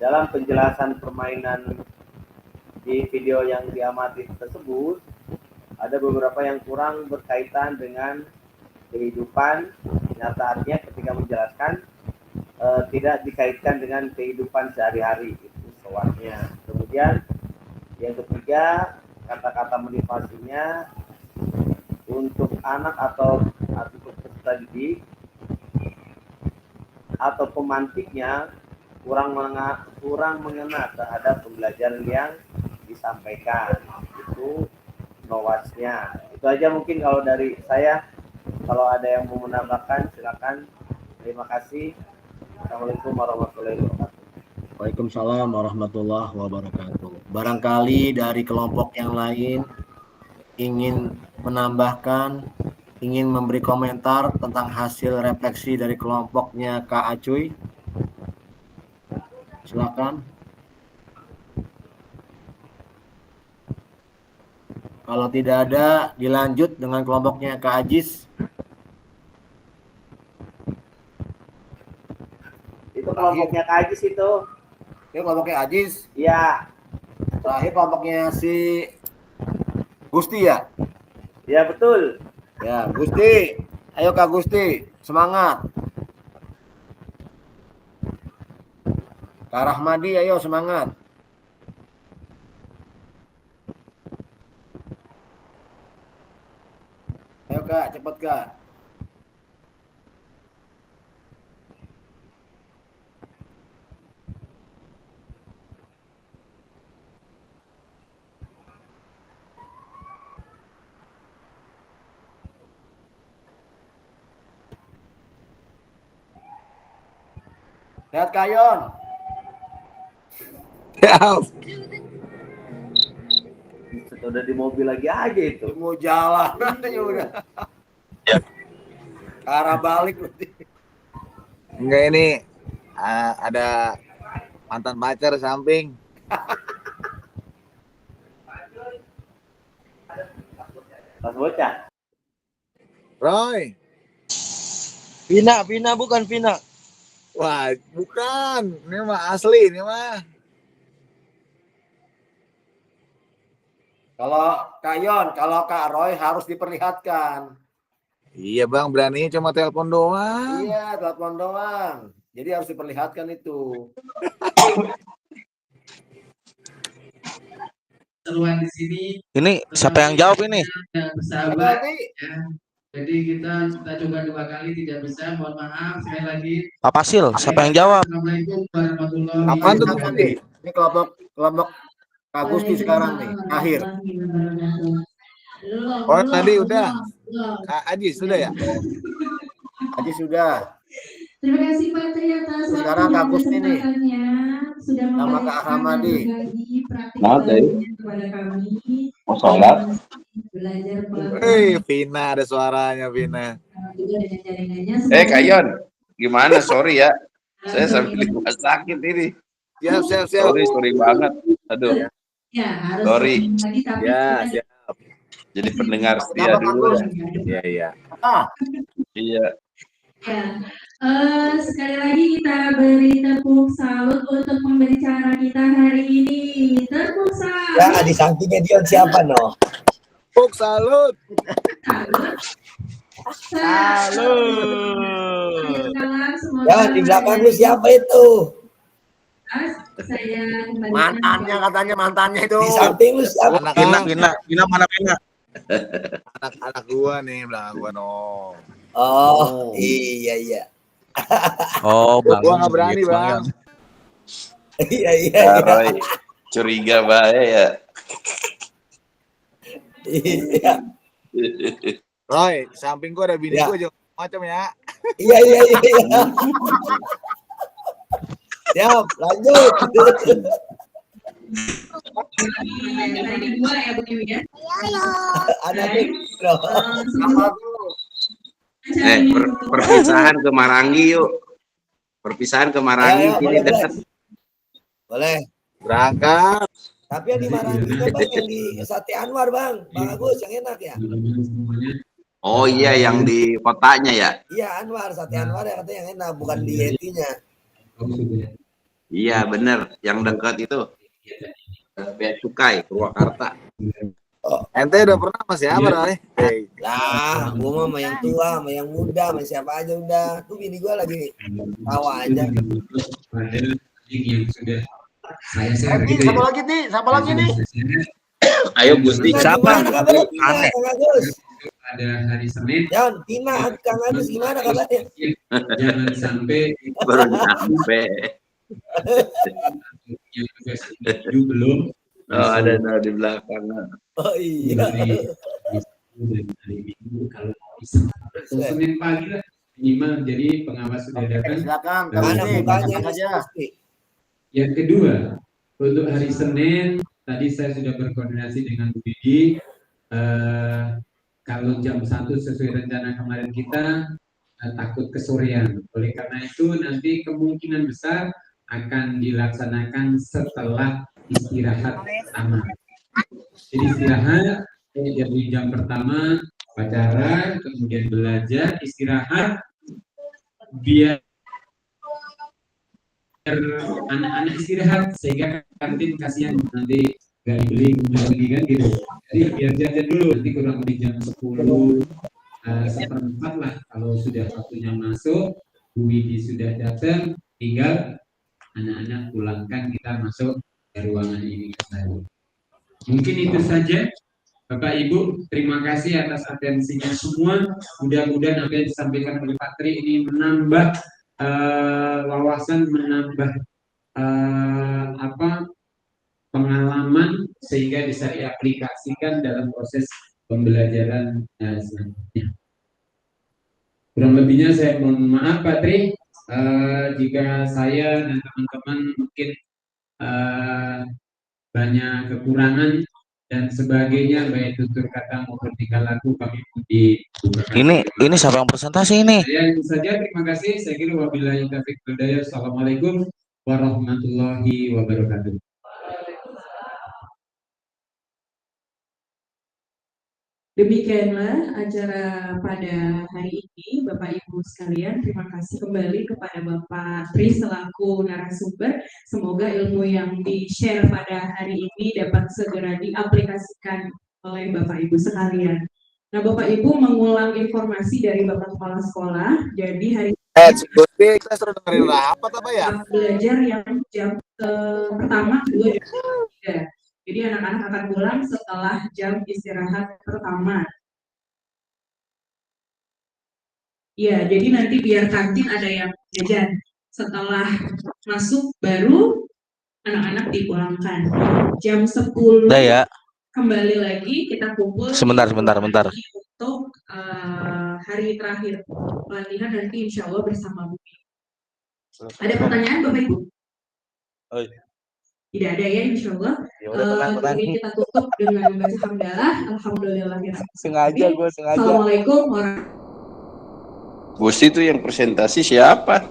dalam penjelasan permainan di video yang diamati tersebut ada beberapa yang kurang berkaitan dengan kehidupan nyata, artinya ketika menjelaskan tidak dikaitkan dengan kehidupan sehari-hari, itu soalnya. Kemudian yang ketiga, kata-kata motivasinya untuk anak atau peserta didik atau pemantiknya kurang mengena terhadap pembelajaran yang disampaikan. Itu nowasnya. Itu aja mungkin kalau dari saya. Kalau ada yang mau menambahkan silakan. Terima kasih. Assalamualaikum warahmatullahi wabarakatuh. Waalaikumsalam warahmatullahi wabarakatuh. Barangkali dari kelompok yang lain ingin menambahkan, ingin memberi komentar tentang hasil refleksi dari kelompoknya Kak Acuy. Silakan. Kalau tidak ada, dilanjut dengan kelompoknya Kak Ajis. Itu kelompoknya Kak Ajis itu. Itu kelompoknya Ajis. Iya. Terakhir kelompoknya si Gusti ya? Ya betul. Ya, Gusti. Ayo Kak Gusti, semangat. Kak Rahmadi, ayo semangat. Ayo Kak, cepat Kak. Lihat Kayon. Siap. Udah di mobil lagi aja itu. Mau jalan ya udah. Arah balik berarti. Enggak ini ada mantan pacar samping. Pas bocah. Roy. Vina bukan Vina. Wah, bukan. Ini mah asli, ini mah. Kalau Kak Yon, kalau Kak Roy harus diperlihatkan. Iya bang, berani cuma telepon doang. Iya, telepon doang. Jadi harus diperlihatkan itu. Keluhan di sini. Ini siapa yang jawab ini? Bersahabat. Ya. Jadi kita coba 2 kali tidak bisa, mohon maaf sekali lagi. Pak Pasil, siapa yang jawab? Assalamualaikum warahmatullahi Apaan tuh wabarakatuh. Ini kelompok Kak Gusti sekarang nih, akhir. Oh tadi udah. Kak Aji sudah ya? Aji sudah. Terima kasih Pak Tri atas waktu Sekarang Kak dan Gusti nih. kesempatannya sudah Sama Kak membagikan dan Ahmadi. berbagi praktik Maaf, ilmunya kepada kami. Mau sholat? Belajar Vina ada suaranya Vina. juga dengan jaringannya. Kak Yon, gimana? Sorry ya. Saya sambil di rumah sakit ini. Siap. Sorry banget. Aduh. Ya, harus Sorry. lagi tapi Ya, kita siap. Jadi pendengar setia dulu ya. Iya. Iya. ya. Sekali lagi kita beri tepuk salut untuk pembicara kita hari ini. Tepuk salut. Ya, di sampingnya dia siapa no? Puk salut. Ya, di belakang lu siapa itu? Saya Mantannya katanya mantannya itu. Di samping lu siapa? Gina mana Gina? Anak gua nih belakang gua no. Oh, iya. Oh, Bang. Gua nggak berani bang. Iya. Roy, curiga bahaya ya. Iya. Roy, samping gua ada bini Ya. gua jangan macam ya. Iya. Siap, lanjut. Tadi 2 ya Bu Dewi ya. Ada nih, bro. Perpisahan ke Marangi yuk. Perpisahan ke Marangi Ya, sini dekat. Boleh. Berangkat. Tapi yang di Marangi itu bang, yang di Sate Anwar bang, Bang Agus yang enak ya. Oh iya, yang di kotanya ya. Iya Anwar, Sate Anwar ya katanya yang enak, bukan di Yetinya. Iya bener, yang dekat itu. Bea Cukai, Purwakarta. Ente udah pernah sama siapa Roy? Lah, gua mah sama yang tua, sama yang muda, sama siapa aja udah. Tuh bini gua lagi tawa aja. Yang sudah saya Siapa lagi nih? Ayo Gusti. Siapa? Kabarnya Aneh. Kang Agus. pada hari Senin. Jan, Tina, Kang Agus gimana kabarnya? Jangan sampai Baru nyampe. yang tugas individu belum. Oh, ada di belakang. Oh iya. Dari hari Minggu kalau bisa. Senin pagi lah minimal, jadi pengawas sudah datang. Silakan, Mana Gusti, mukanya masuk aja. Gusti? Yang kedua, untuk hari Senin tadi saya sudah berkoordinasi dengan Bu Didi. Kalau jam 1 sesuai rencana kemarin kita takut kesorean. Oleh karena itu nanti kemungkinan besar akan dilaksanakan setelah istirahat pertama. Jadi istirahat dari jam pertama pacaran, kemudian belajar, istirahat, biar anak-anak istirahat sehingga kantin kasihan nanti gak dibeli lagi kan gitu. Jadi biar jajan dulu, nanti kurang lebih jam 10 seperempat lah kalau sudah waktunya masuk. Bu Widi sudah datang, tinggal anak-anak pulangkan, kita masuk ke ruangan ini kembali. Mungkin itu saja Bapak Ibu, terima kasih atas atensinya semua. Mudah-mudahan apa yang disampaikan oleh Pak Tri ini menambah wawasan, menambah pengalaman sehingga bisa diaplikasikan dalam proses pembelajaran selanjutnya. Kurang lebihnya saya mohon maaf Pak Tri jika saya dan teman-teman mungkin banyak kekurangan, dan sebagainya, baik tutur kata maupun tingkah laku kami pun dibukakan. Ini siapa yang presentasi ini? Saya itu saja, terima kasih. Saya kira wabillahi taufiq wal hidayah. Assalamualaikum warahmatullahi wabarakatuh. Demikianlah acara pada hari ini, Bapak Ibu sekalian. Terima kasih kembali kepada Bapak Tri selaku narasumber. Semoga ilmu yang di-share pada hari ini dapat segera diaplikasikan oleh Bapak Ibu sekalian. Nah, Bapak Ibu mengulang informasi dari Bapak Kepala Sekolah. Jadi hari ini kita suruh dengerin rapat apa ya? belajar yang jam pertama, kedua, dan ketiga. Jadi anak-anak akan pulang setelah jam istirahat pertama. Ya, jadi nanti biar kantin ada yang jajan. Setelah masuk baru anak-anak dipulangkan. Jam 10 Udah ya. Kembali lagi kita kumpul. Sebentar. Untuk hari terakhir pelatihan nanti insya Allah bersama Bu. Ada pertanyaan Bapak Ibu? Oh. Tidak ada ya, insya Allah. Ini kita tutup dengan membaca hamdalah. Alhamdulillah. Sengaja. Assalamualaikum warahmatullahi wabarakatuh. Gusti itu yang presentasi siapa?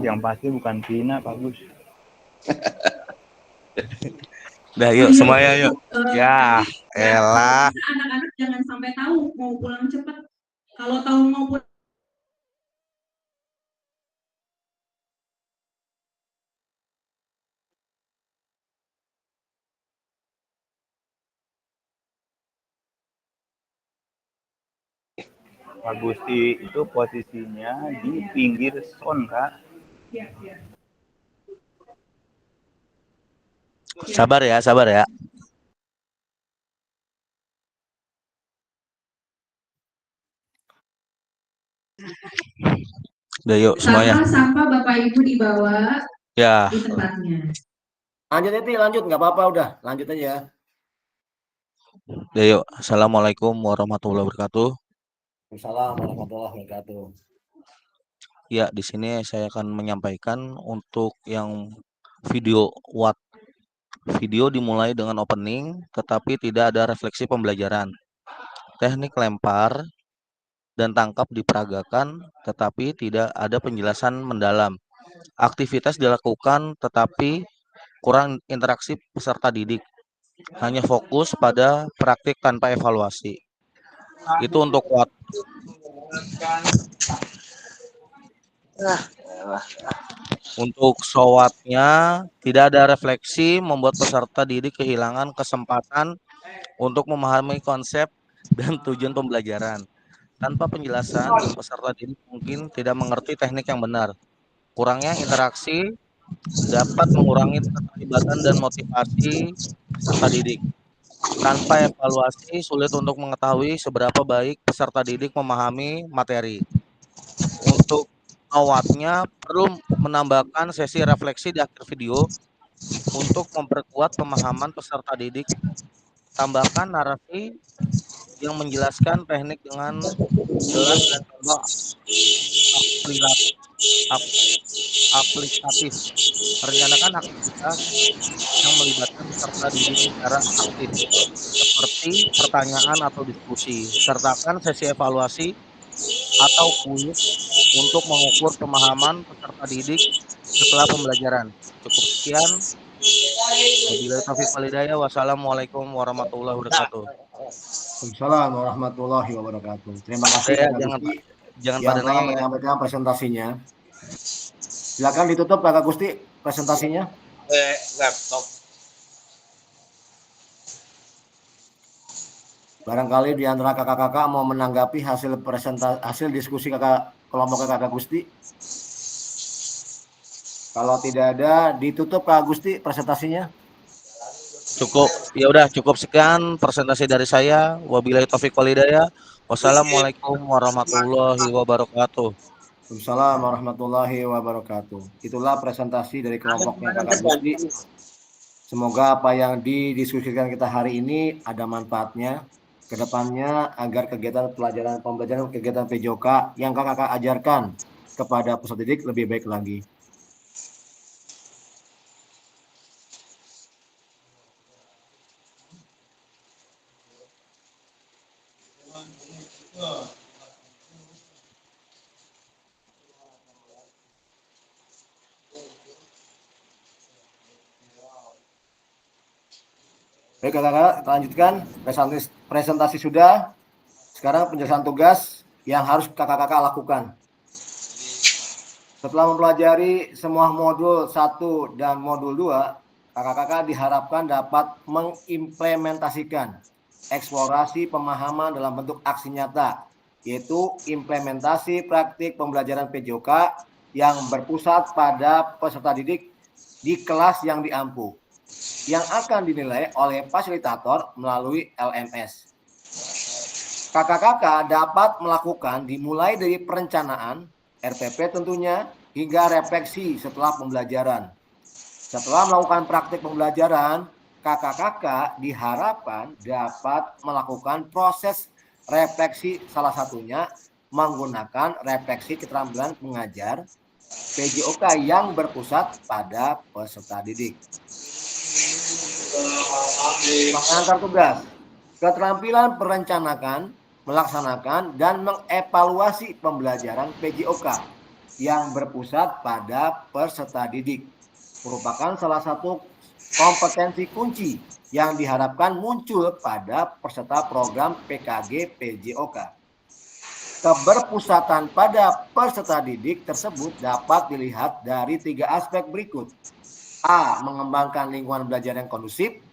Yang pasti bukan Vina, Pak Gus. Udah yuk semuanya yuk. Ya, elah. Anak-anak jangan sampai tahu mau pulang cepat. Kalau tahu mau pulang Pak Gusti itu posisinya di pinggir sound, Kak. Sabar ya. Udah yuk semuanya. sampah Bapak Ibu dibawa Ya. di tempatnya. Lanjut nggak apa-apa udah, lanjut aja. Udah yuk. Assalamualaikum warahmatullahi wabarakatuh. Waalaikumsalam warahmatullahi wabarakatuh. Ya, di sini saya akan menyampaikan untuk yang video Watt. Video dimulai dengan opening, tetapi tidak ada refleksi pembelajaran. Teknik lempar dan tangkap diperagakan, tetapi tidak ada penjelasan mendalam. Aktivitas dilakukan, tetapi kurang interaksi peserta didik. Hanya fokus pada praktik tanpa evaluasi. Itu untuk Watt. Untuk SOWAT-nya tidak ada refleksi, membuat peserta didik kehilangan kesempatan untuk memahami konsep dan tujuan pembelajaran. Tanpa penjelasan, peserta didik mungkin tidak mengerti teknik yang benar. Kurangnya interaksi dapat mengurangi keterlibatan dan motivasi peserta didik. Tanpa evaluasi, sulit untuk mengetahui seberapa baik peserta didik memahami materi. Untuk awatnya perlu menambahkan sesi refleksi di akhir video untuk memperkuat pemahaman peserta didik. Tambahkan narasi yang menjelaskan teknik dengan jelas dan contoh aplikatif. Rencanakan aktivitas yang melibatkan peserta didik secara aktif, seperti pertanyaan atau diskusi. Sertakan sesi evaluasi atau kuis untuk mengukur pemahaman peserta didik setelah pembelajaran. Cukup sekian. Wabillahi taufiq wal hidayah. Wassalamualaikum warahmatullahi wabarakatuh. Waalaikumsalam warahmatullahi wabarakatuh. Terima kasih jangan pada nanya menyampaikan presentasinya. Silakan ditutup Kakak Gusti presentasinya. Laptop. Barangkali di antara kakak-kakak mau menanggapi hasil diskusi kelompok Kakak Gusti. Kalau tidak ada, ditutup Kakak Gusti presentasinya. Cukup. Ya udah, cukup sekian presentasi dari saya. Wabillahi taufiq wal hidayah. Wassalamualaikum warahmatullahi wabarakatuh. Waalaikumsalam warahmatullahi wabarakatuh. Itulah presentasi dari kelompoknya Kakak Gusti. Semoga apa yang didiskusikan kita hari ini ada manfaatnya ke depannya agar kegiatan pembelajaran kegiatan PJOK yang kakak ajarkan kepada peserta didik lebih baik lagi. Baik kakak-kakak, kita lanjutkan. Presentasi sudah. Sekarang penjelasan tugas yang harus kakak-kakak lakukan. Setelah mempelajari semua modul 1 dan modul 2, kakak-kakak diharapkan dapat mengimplementasikan eksplorasi pemahaman dalam bentuk aksi nyata, yaitu implementasi praktik pembelajaran PJOK yang berpusat pada peserta didik di kelas yang diampu, yang akan dinilai oleh fasilitator melalui LMS. Kakak-kakak dapat melakukan dimulai dari perencanaan, RPP tentunya, hingga refleksi setelah pembelajaran. Setelah melakukan praktik pembelajaran, kakak-kakak diharapkan dapat melakukan proses refleksi, salah satunya menggunakan refleksi keterampilan mengajar PJOK yang berpusat pada peserta didik. Pengantar tugas. Keterampilan merencanakan, melaksanakan, dan mengevaluasi pembelajaran PJOK yang berpusat pada peserta didik merupakan salah satu kompetensi kunci yang diharapkan muncul pada peserta program PKG PJOK. Keberpusatan pada peserta didik tersebut dapat dilihat dari 3 aspek berikut. A. Mengembangkan lingkungan belajar yang kondusif.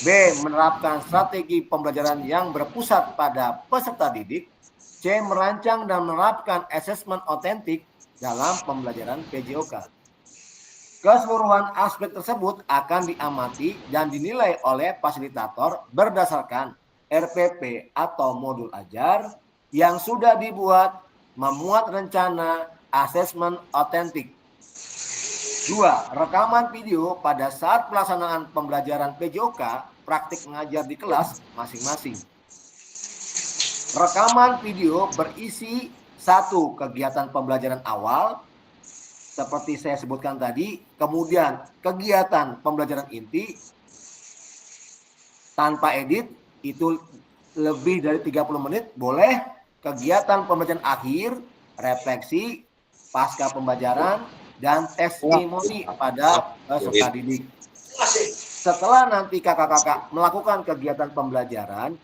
B. Menerapkan strategi pembelajaran yang berpusat pada peserta didik. C. Merancang dan menerapkan asesmen otentik dalam pembelajaran PJOK. Keseluruhan aspek tersebut akan diamati dan dinilai oleh fasilitator berdasarkan RPP atau modul ajar yang sudah dibuat, memuat rencana asesmen otentik. 2. Rekaman video pada saat pelaksanaan pembelajaran PJOK praktik mengajar di kelas masing-masing. Rekaman video berisi 1. Kegiatan pembelajaran awal, seperti saya sebutkan tadi, kemudian kegiatan pembelajaran inti tanpa edit, itu lebih dari 30 menit, boleh. Kegiatan pembelajaran akhir, refleksi, pasca pembelajaran, dan testimoni pada peserta didik. Setelah nanti kakak-kakak melakukan kegiatan pembelajaran,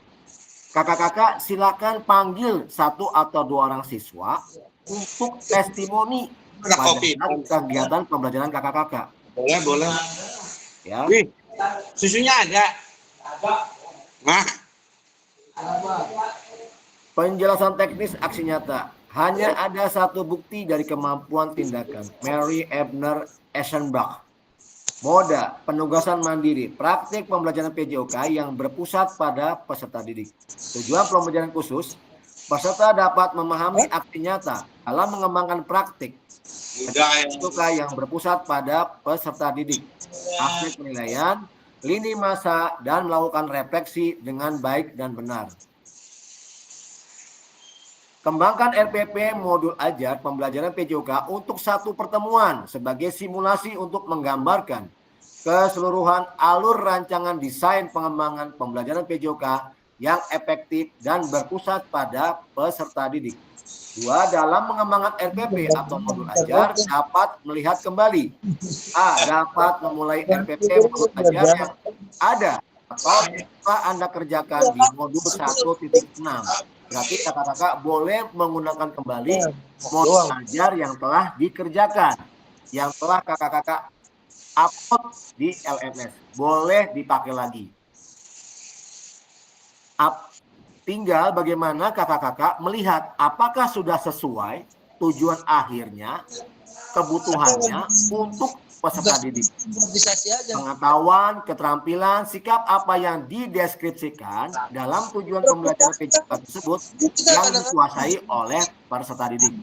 kakak-kakak silakan panggil 1 atau 2 orang siswa untuk testimoni pada kegiatan pembelajaran kakak-kakak. Boleh. Ya. Wih, susunya ada. Nah. Penjelasan teknis aksi nyata. Hanya ada 1 bukti dari kemampuan tindakan. Mary Ebner Eschenbach. Moda, penugasan mandiri, praktik pembelajaran PJOK yang berpusat pada peserta didik. Tujuan pembelajaran khusus, peserta dapat memahami aksi nyata dalam mengembangkan praktik PJOK yang berpusat pada peserta didik. Aspek penilaian, lini masa, dan melakukan refleksi dengan baik dan benar. Kembangkan RPP modul ajar pembelajaran PJOK untuk 1 pertemuan sebagai simulasi untuk menggambarkan keseluruhan alur rancangan desain pengembangan pembelajaran PJOK yang efektif dan berpusat pada peserta didik. 2. Dalam mengembangkan RPP atau modul ajar dapat melihat kembali. A. Dapat memulai RPP modul ajar yang ada atau telah Anda kerjakan di modul 1.6. Berarti kakak-kakak boleh menggunakan kembali modul ajar yang telah dikerjakan, yang telah kakak-kakak upload di LMS. Boleh dipakai lagi. Tinggal bagaimana kakak-kakak melihat apakah sudah sesuai tujuan akhirnya, kebutuhannya untuk peserta didik. Pengetahuan, keterampilan, sikap apa yang dideskripsikan dalam tujuan pembelajaran PJOK tersebut yang dikuasai oleh peserta didik.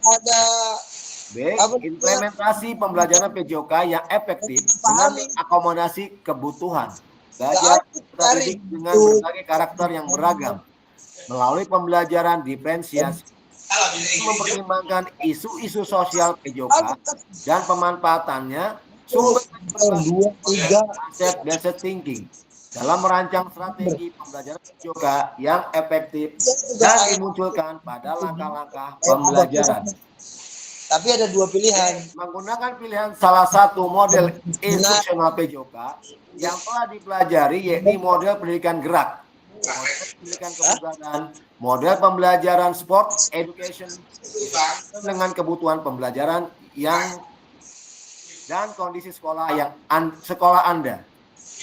B. Implementasi pembelajaran PJOK yang efektif dengan akomodasi kebutuhan belajar peserta didik dengan berbagai karakter yang beragam melalui pembelajaran diferensiasi, mempertimbangkan isu-isu sosial PJOK dan pemanfaatannya, sumber konsep basic thinking, dalam merancang strategi pembelajaran PJOK yang efektif dan dimunculkan pada langkah-langkah pembelajaran. Tapi ada dua pilihan. Menggunakan pilihan salah satu model instruksional PJOK yang telah dipelajari, yakni model pendidikan gerak, model pendidikan kebugaran, model pembelajaran sport education dengan kebutuhan pembelajaran yang dan kondisi sekolah yang sekolah Anda.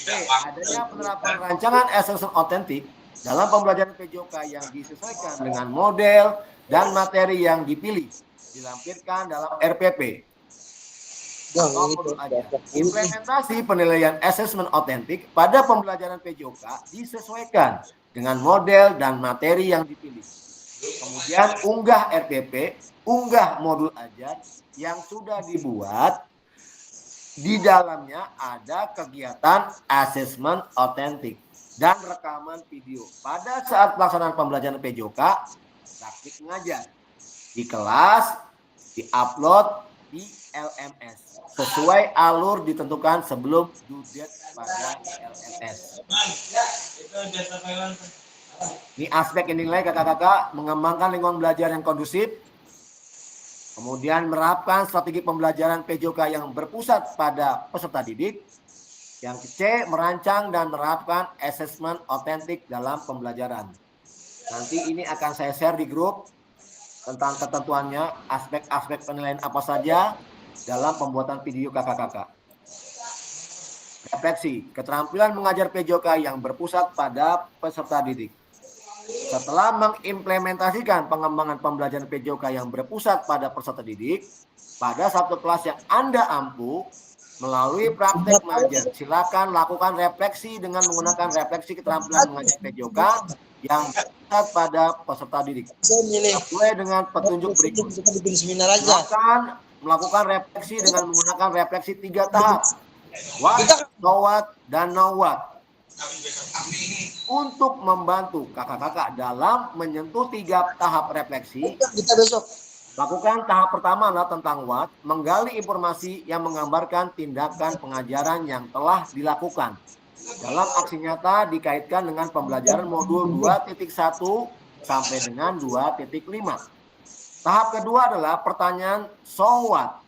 Adanya penerapan rancangan assessment otentik dalam pembelajaran PJOK yang disesuaikan dengan model dan materi yang dipilih, dilampirkan dalam RPP. Implementasi penilaian assessment otentik pada pembelajaran PJOK disesuaikan dengan model dan materi yang dipilih. Kemudian unggah RPP, unggah modul ajar yang sudah dibuat. Di dalamnya ada kegiatan asesmen otentik dan rekaman video pada saat pelaksanaan pembelajaran PJOK, praktik mengajar di kelas, diupload di LMS sesuai alur ditentukan sebelum due date pada LMS. Ini aspek yang nilai kakak-kakak mengembangkan lingkungan belajar yang kondusif. Kemudian menerapkan strategi pembelajaran PJOK yang berpusat pada peserta didik. Yang C, merancang dan menerapkan asesmen otentik dalam pembelajaran. Nanti ini akan saya share di grup tentang ketentuannya, aspek-aspek penilaian apa saja dalam pembuatan video kakak-kakak. Refleksi, keterampilan mengajar PJOK yang berpusat pada peserta didik. Setelah mengimplementasikan pengembangan pembelajaran PJOK yang berpusat pada peserta didik, pada satu kelas yang Anda ampuh, melalui praktek mengajar, silakan lakukan refleksi dengan menggunakan refleksi keterampilan mengajar PJOK yang berpusat pada peserta didik. Sesuai dengan petunjuk berikut. Silakan melakukan refleksi dengan menggunakan refleksi 3 tahap. What, know what, dan know what. Untuk membantu kakak-kakak dalam menyentuh 3 tahap refleksi, lakukan tahap pertama adalah tentang what, menggali informasi yang menggambarkan tindakan pengajaran yang telah dilakukan. Dalam aksi nyata dikaitkan dengan pembelajaran modul 2.1 sampai dengan 2.5. Tahap kedua adalah pertanyaan so what,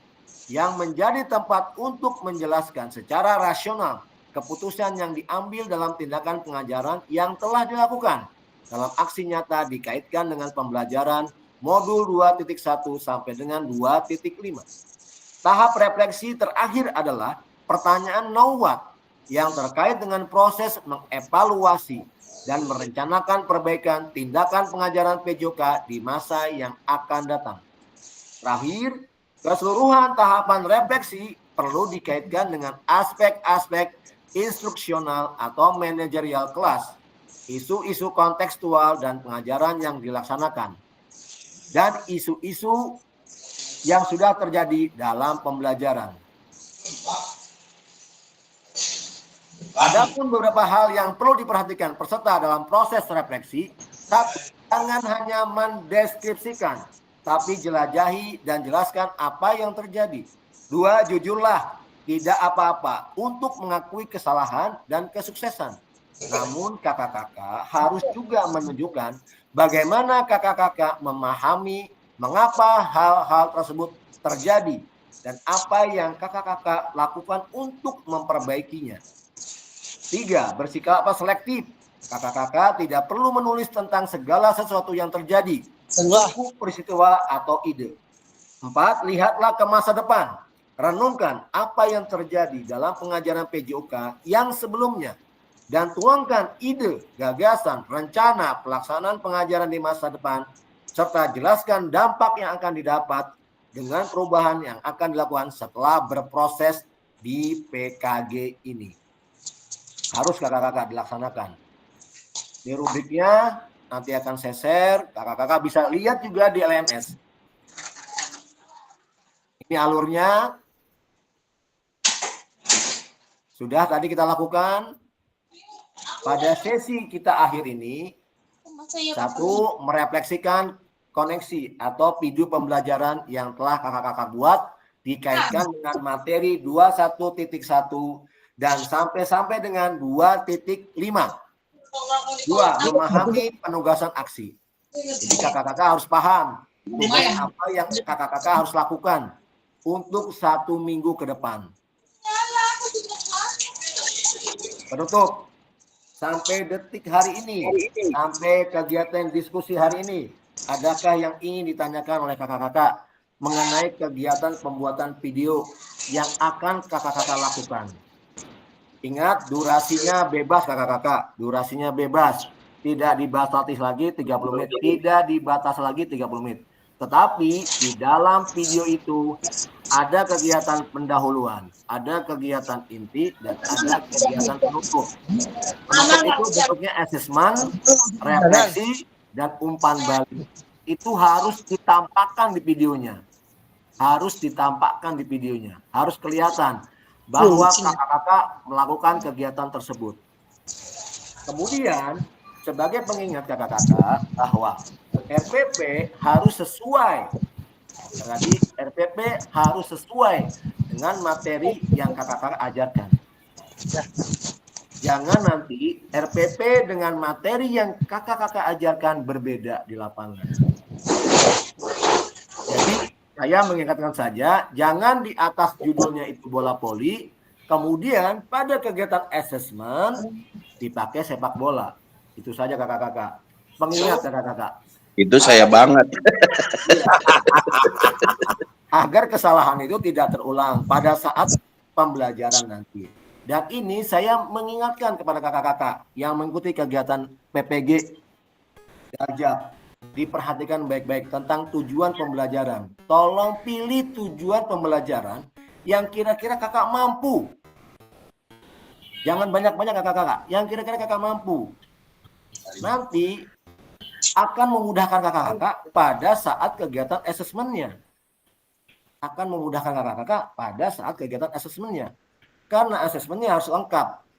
yang menjadi tempat untuk menjelaskan secara rasional keputusan yang diambil dalam tindakan pengajaran yang telah dilakukan. Dalam aksi nyata dikaitkan dengan pembelajaran modul 2.1 sampai dengan 2.5. Tahap refleksi terakhir adalah pertanyaan know what yang terkait dengan proses mengevaluasi dan merencanakan perbaikan tindakan pengajaran PJOK di masa yang akan datang. Terakhir, keseluruhan tahapan refleksi perlu dikaitkan dengan aspek-aspek instruksional atau manajerial kelas, isu-isu kontekstual dan pengajaran yang dilaksanakan, dan isu-isu yang sudah terjadi dalam pembelajaran. Adapun beberapa hal yang perlu diperhatikan peserta dalam proses refleksi, jangan hanya mendeskripsikan, tapi jelajahi dan jelaskan apa yang terjadi. 2, jujurlah, tidak apa-apa untuk mengakui kesalahan dan kesuksesan. Namun kakak-kakak harus juga menunjukkan bagaimana kakak-kakak memahami mengapa hal-hal tersebut terjadi dan apa yang kakak-kakak lakukan untuk memperbaikinya. 3, bersikap selektif. Kakak-kakak tidak perlu menulis tentang segala sesuatu yang terjadi, buku peristiwa atau ide. 4, lihatlah ke masa depan. Renungkan apa yang terjadi dalam pengajaran PJOK yang sebelumnya dan tuangkan ide, gagasan, rencana pelaksanaan pengajaran di masa depan serta jelaskan dampak yang akan didapat dengan perubahan yang akan dilakukan setelah berproses di PKG ini. Harus kakak-kakak dilaksanakan. Ini rubriknya nanti akan saya share, kakak-kakak bisa lihat juga di LMS. Ini alurnya. Sudah tadi kita lakukan. Pada sesi kita akhir ini, 1, merefleksikan koneksi atau video pembelajaran yang telah kakak-kakak buat dikaitkan dengan materi 21.1 dan sampai dengan 2.5. 2. Memahami penugasan aksi. Jadi kakak-kakak harus paham tugas apa yang kakak-kakak harus lakukan untuk 1 minggu ke depan. Penutup, sampai detik hari ini, sampai kegiatan diskusi hari ini, adakah yang ingin ditanyakan oleh kakak-kakak mengenai kegiatan pembuatan video yang akan kakak-kakak lakukan? Ingat, durasinya bebas kakak-kakak, durasinya bebas. Tidak dibatasi lagi 30 menit, tidak dibatasi lagi 30 menit. Tetapi di dalam video itu ada kegiatan pendahuluan, ada kegiatan inti, dan ada kegiatan penutup. Penutup itu bentuknya assessment, refleksi, dan umpan balik. Itu harus ditampakkan di videonya. Harus ditampakkan di videonya. Harus kelihatan bahwa kakak-kakak melakukan kegiatan tersebut. Kemudian, sebagai pengingat kakak-kakak bahwa RPP harus sesuai. Jadi RPP harus sesuai dengan materi yang kakak-kakak ajarkan. Jangan nanti RPP dengan materi yang kakak-kakak ajarkan berbeda di lapangan. Jadi saya mengingatkan saja, jangan di atas judulnya itu bola voli, kemudian pada kegiatan assessment dipakai sepak bola. Itu saja kakak-kakak. Pengingat kakak-kakak. Itu saya banget. Agar kesalahan itu tidak terulang pada saat pembelajaran nanti. Dan ini saya mengingatkan kepada kakak-kakak yang mengikuti kegiatan PPG Dajab. Diperhatikan baik-baik tentang tujuan pembelajaran. Tolong pilih tujuan pembelajaran yang kira-kira kakak mampu. Jangan banyak-banyak kakak-kakak. Yang kira-kira kakak mampu. Nanti akan memudahkan kakak-kakak pada saat kegiatan asesmennya. Akan memudahkan kakak-kakak pada saat kegiatan asesmennya. Karena asesmennya harus lengkap.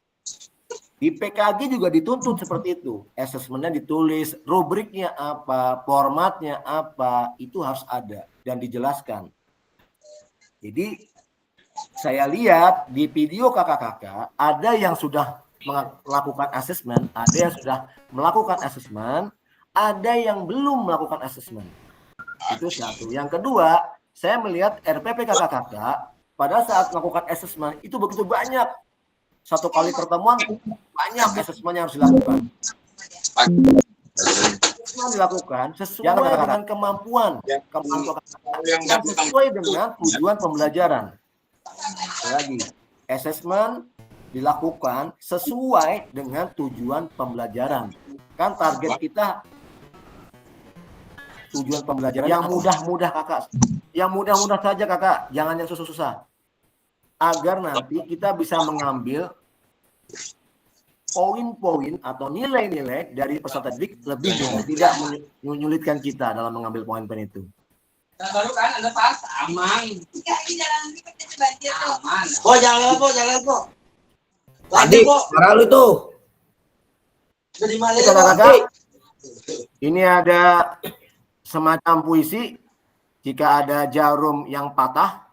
Di PKG juga dituntut seperti itu. Asesmennya ditulis, rubriknya apa, formatnya apa, itu harus ada dan dijelaskan. Jadi saya lihat di video kakak-kakak ada yang sudah melakukan asesmen, ada yang sudah melakukan asesmen, ada yang belum melakukan asesmen. Itu satu. Yang kedua, saya melihat RPP kakak-kakak pada saat melakukan asesmen itu begitu banyak. Satu kali pertemuan banyak asesmen yang harus dilakukan. Asesmen dilakukan sesuai dengan kemampuan dan sesuai dengan tujuan pembelajaran. Lagi, asesmen dilakukan sesuai dengan tujuan pembelajaran. Kan target kita tujuan pembelajaran yang mudah-mudah kakak. Yang mudah-mudah saja kakak, jangan yang susah-susah. Agar nanti kita bisa mengambil poin-poin atau nilai-nilai dari peserta didik lebih tidak menyulitkan kita dalam mengambil poin-poin itu. Baru kan ada pas aman. Aman. Oh jangan kok. Lagi kok. Parah lu tuh. Dari mana kakak? Ini ada semacam puisi. Jika ada jarum yang patah,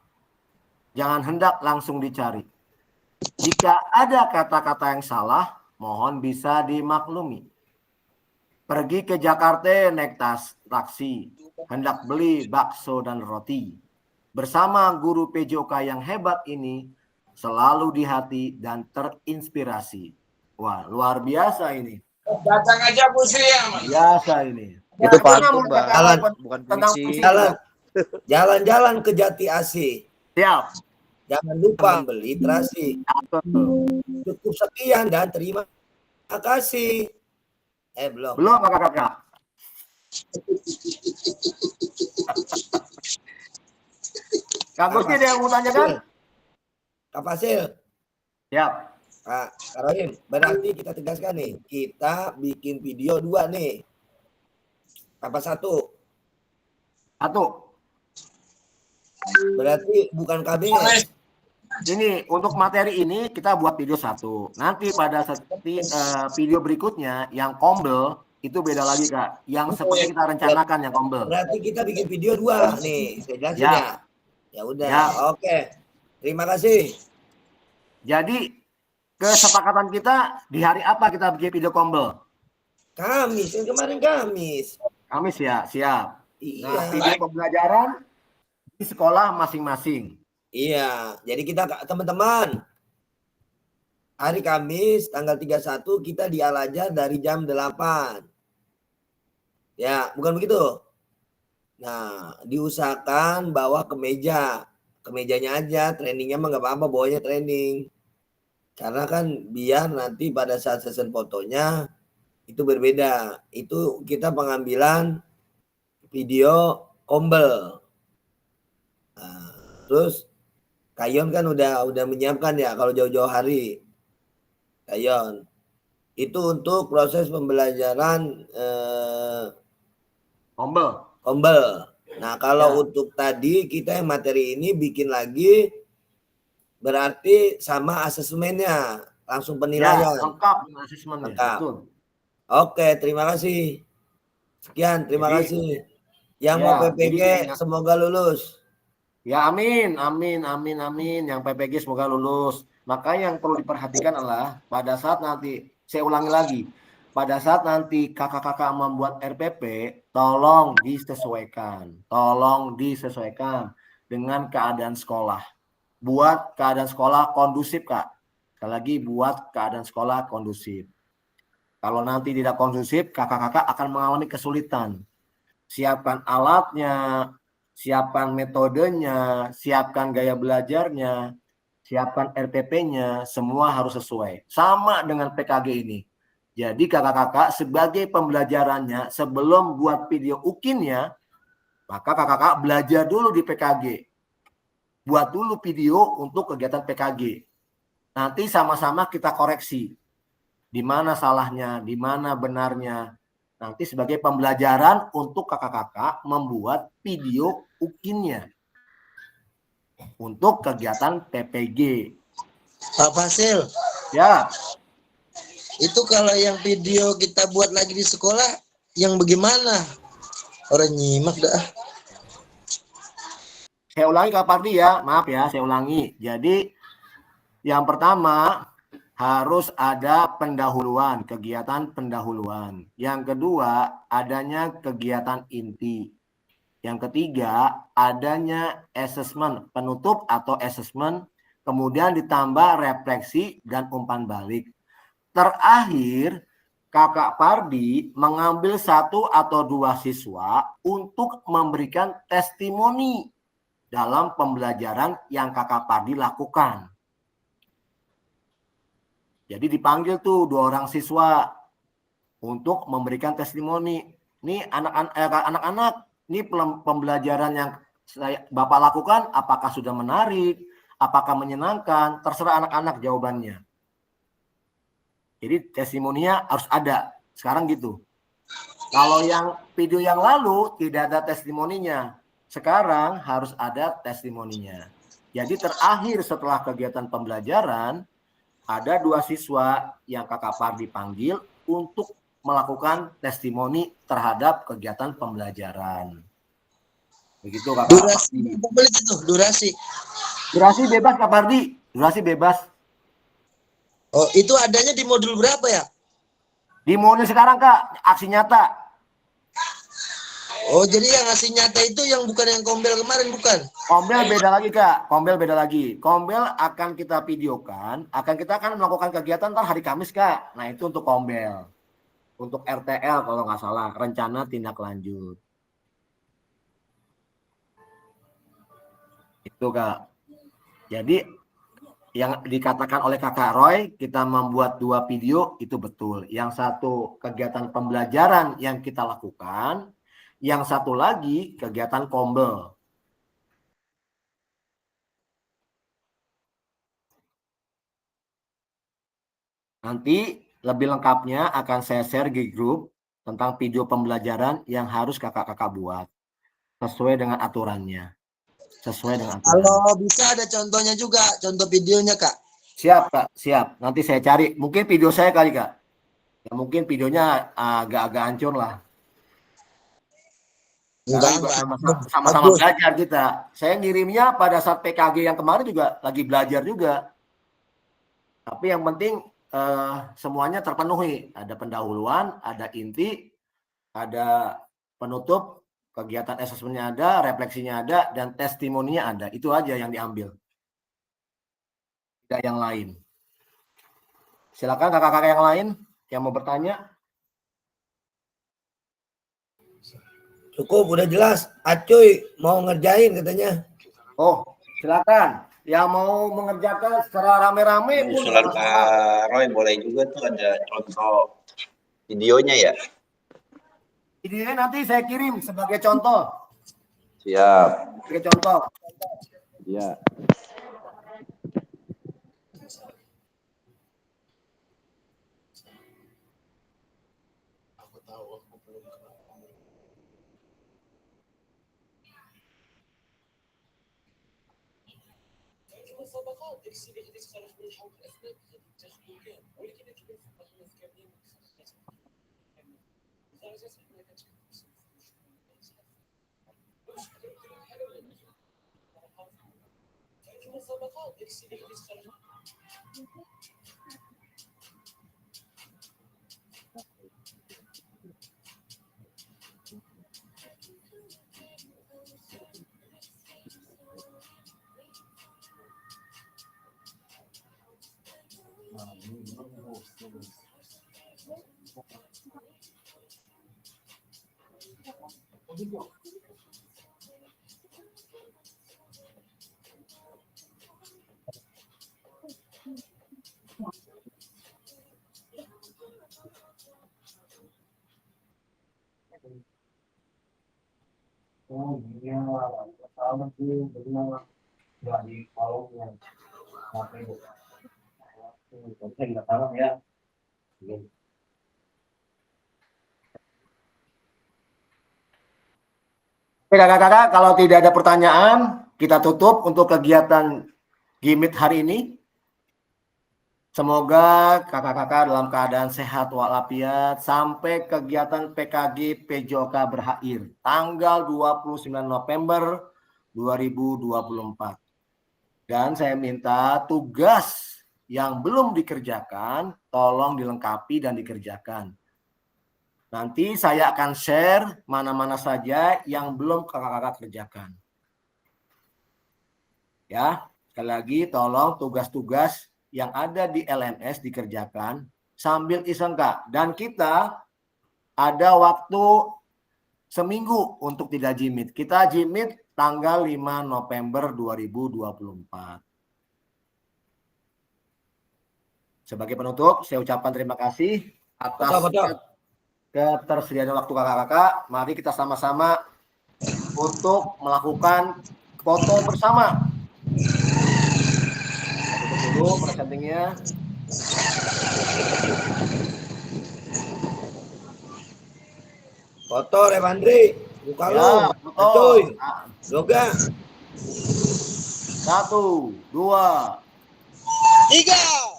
jangan hendak langsung dicari. Jika ada kata-kata yang salah, mohon bisa dimaklumi. Pergi ke Jakarta naik taksi, hendak beli bakso dan roti. Bersama guru PJOK yang hebat ini, selalu di hati dan terinspirasi. Wah, luar biasa ini. Datang aja puisi ya. Biasa ini. Itu pantun, Bang. Bukan puisi. Jalan-jalan ke Jati Asih. Siap. Jangan lupa beli terasi. Cukup sekian dan terima kasih. Belum. Belum kakak-kakak. Kak Gusti ada yang mau tanyakan? Kak Fasil. Siap. Kak Rahim, berarti kita tegaskan nih. Kita bikin video 2 nih. Apa 1? 1. Berarti bukan KBS. Ini untuk materi ini kita buat video 1. Nanti pada video berikutnya yang kombel itu beda lagi Kak. Yang seperti kita rencanakan yang kombel. Berarti kita bikin video 2 nih. Saya jelasin ya. Ya udah. Ya. Oke. Terima kasih. Jadi kesepakatan kita di hari apa kita bikin video kombel? Kamis, yang kemarin Kamis. Kamis ya, siap. Iya. Nah, video pembelajaran di sekolah masing-masing. Iya, jadi kita teman-teman hari Kamis tanggal 31 kita di Al-Azhar dari jam 8. Ya, bukan begitu? Nah, diusahakan bawa kemeja. Kemejanya aja, trainingnya mah nggak apa-apa, bawanya training. Karena kan biar nanti pada saat session fotonya itu berbeda. Itu kita pengambilan video kombel. Nah, terus Kayon kan udah menyiapkan ya kalau jauh-jauh hari. Kayon. Itu untuk proses pembelajaran kombel. Nah, kalau untuk tadi kita yang materi ini bikin lagi berarti sama asesmennya, langsung penilaian. Ya, lengkap dengan asesmennya. Betul. Oke, terima kasih. Sekian, terima kasih. Yang mau PPG semoga lulus. Ya, amin. Yang PPG semoga lulus. Maka yang perlu diperhatikan adalah pada saat nanti, saya ulangi lagi, pada saat nanti kakak-kakak membuat RPP, tolong disesuaikan dengan keadaan sekolah. Buat keadaan sekolah kondusif, Kak. Sekali lagi, buat keadaan sekolah kondusif. Kalau nanti tidak kondusif, kakak-kakak akan mengalami kesulitan. Siapkan alatnya, siapkan metodenya, siapkan gaya belajarnya, siapkan RPP-nya, semua harus sesuai. Sama dengan PKG ini. Jadi kakak-kakak sebagai pembelajarannya, sebelum buat video UKIN-nya, maka kakak-kakak belajar dulu di PKG. Buat dulu video untuk kegiatan PKG. Nanti sama-sama kita koreksi. Di mana salahnya, di mana benarnya. Nanti sebagai pembelajaran untuk kakak-kakak membuat video UKIN-nya. Untuk kegiatan PPG. Pak Fasil. Ya. Itu kalau yang video kita buat lagi di sekolah, yang bagaimana? Orang nyimak dah. Saya ulangi Kak Pardi ya, maaf ya, saya ulangi. Jadi yang pertama harus ada pendahuluan, kegiatan pendahuluan. Yang kedua adanya kegiatan inti. Yang ketiga adanya assessment, penutup atau assessment, kemudian ditambah refleksi dan umpan balik. Terakhir Kakak Pardi mengambil 1 atau 2 siswa untuk memberikan testimoni dalam pembelajaran yang Kakak Pardi lakukan. Jadi dipanggil tuh 2 orang siswa untuk memberikan testimoni. Ini anak-anak, ini pembelajaran yang Bapak lakukan apakah sudah menarik, apakah menyenangkan, terserah anak-anak jawabannya. Jadi testimoninya harus ada. Sekarang gitu. Kalau yang video yang lalu tidak ada testimoninya. Sekarang harus ada testimoninya. Jadi terakhir setelah kegiatan pembelajaran, ada 2 siswa yang Kakak Pardi panggil untuk melakukan testimoni terhadap kegiatan pembelajaran. Begitu Kakak Pardi. Durasi. Durasi bebas Kak Pardi. Durasi bebas. Oh, itu adanya di modul berapa ya? Di modul sekarang Kak, aksi nyata. Oh, jadi yang aksi nyata itu yang bukan yang kombel kemarin, bukan? Kombel beda lagi Kak, kombel beda lagi. Kombel akan kita videokan, kita akan melakukan kegiatan ntar hari Kamis Kak. Nah itu untuk kombel. Untuk RTL kalau nggak salah, rencana tindak lanjut. Itu Kak. Jadi yang dikatakan oleh Kakak Roy, kita membuat 2 video itu betul. Yang satu kegiatan pembelajaran yang kita lakukan, yang satu lagi kegiatan kombel. Nanti lebih lengkapnya akan saya share di grup tentang video pembelajaran yang harus kakak-kakak buat. Sesuai dengan aturannya. Kalau bisa ada contohnya juga, contoh videonya Kak. Siap Kak, siap. Nanti saya cari. Mungkin video saya kali Kak. Ya, mungkin videonya agak-agak hancur lah. Sama-sama belajar kita. Saya ngirimnya pada saat PKG yang kemarin juga lagi belajar juga. Tapi yang penting semuanya terpenuhi. Ada pendahuluan, ada inti, ada penutup, kegiatan asesmennya ada, refleksinya ada, dan testimoninya ada. Itu aja yang diambil. Tidak yang lain. Silakan kakak-kakak yang lain yang mau bertanya. Cukup, udah jelas. Acoy mau ngerjain katanya. Oh, silakan. Yang mau mengerjakan secara rame-rame pun Usulan Pak Roy boleh juga tuh ada contoh videonya ya. Videonya nanti saya kirim sebagai contoh. Siap. Sebagai contoh. Iya. Oh iya, sama sih, benar. Nggak di kolomnya. Sampai nggak salah ya. Oke kakak-kakak, kalau tidak ada pertanyaan, kita tutup untuk kegiatan Gimit hari ini. Semoga kakak-kakak dalam keadaan sehat walafiat sampai kegiatan PKG PJOK berakhir tanggal 29 November 2024. Dan saya minta tugas yang belum dikerjakan tolong dilengkapi dan dikerjakan. Nanti saya akan share mana-mana saja yang belum kakak-kakak kerjakan. Ya, sekali lagi tolong tugas-tugas yang ada di LMS dikerjakan sambil iseng Kak. Dan kita ada waktu seminggu untuk tidak jimit. Kita jimit tanggal 5 November 2024. Sebagai penutup, saya ucapkan terima kasih atas ketersediaan waktu kakak-kakak. Mari kita sama-sama untuk melakukan foto bersama. Dulu presentingnya. Foto Revandri, buka Ya, lo. betul. Cuy. Yoga. 1, 2, 3.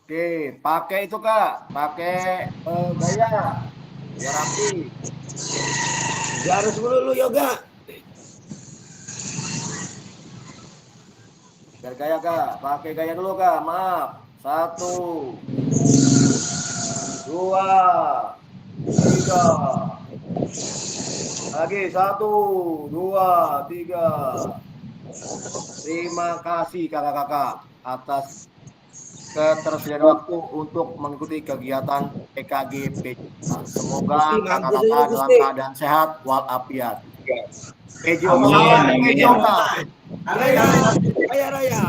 Oke, pakai itu Kak, pakai gaya. Biar rapi. Harus dulu lu Yoga. Biar gaya Kak, pakai gaya dulu Kak, maaf. 1, 2, 3. Lagi 1, 2, 3. Terima kasih kakak-kakak atas ketersediaan waktu untuk mengikuti kegiatan PKG PJOK. Semoga kakak-kakak dalam keadaan sehat walafiat. PJOK. Raya. Kaya raya.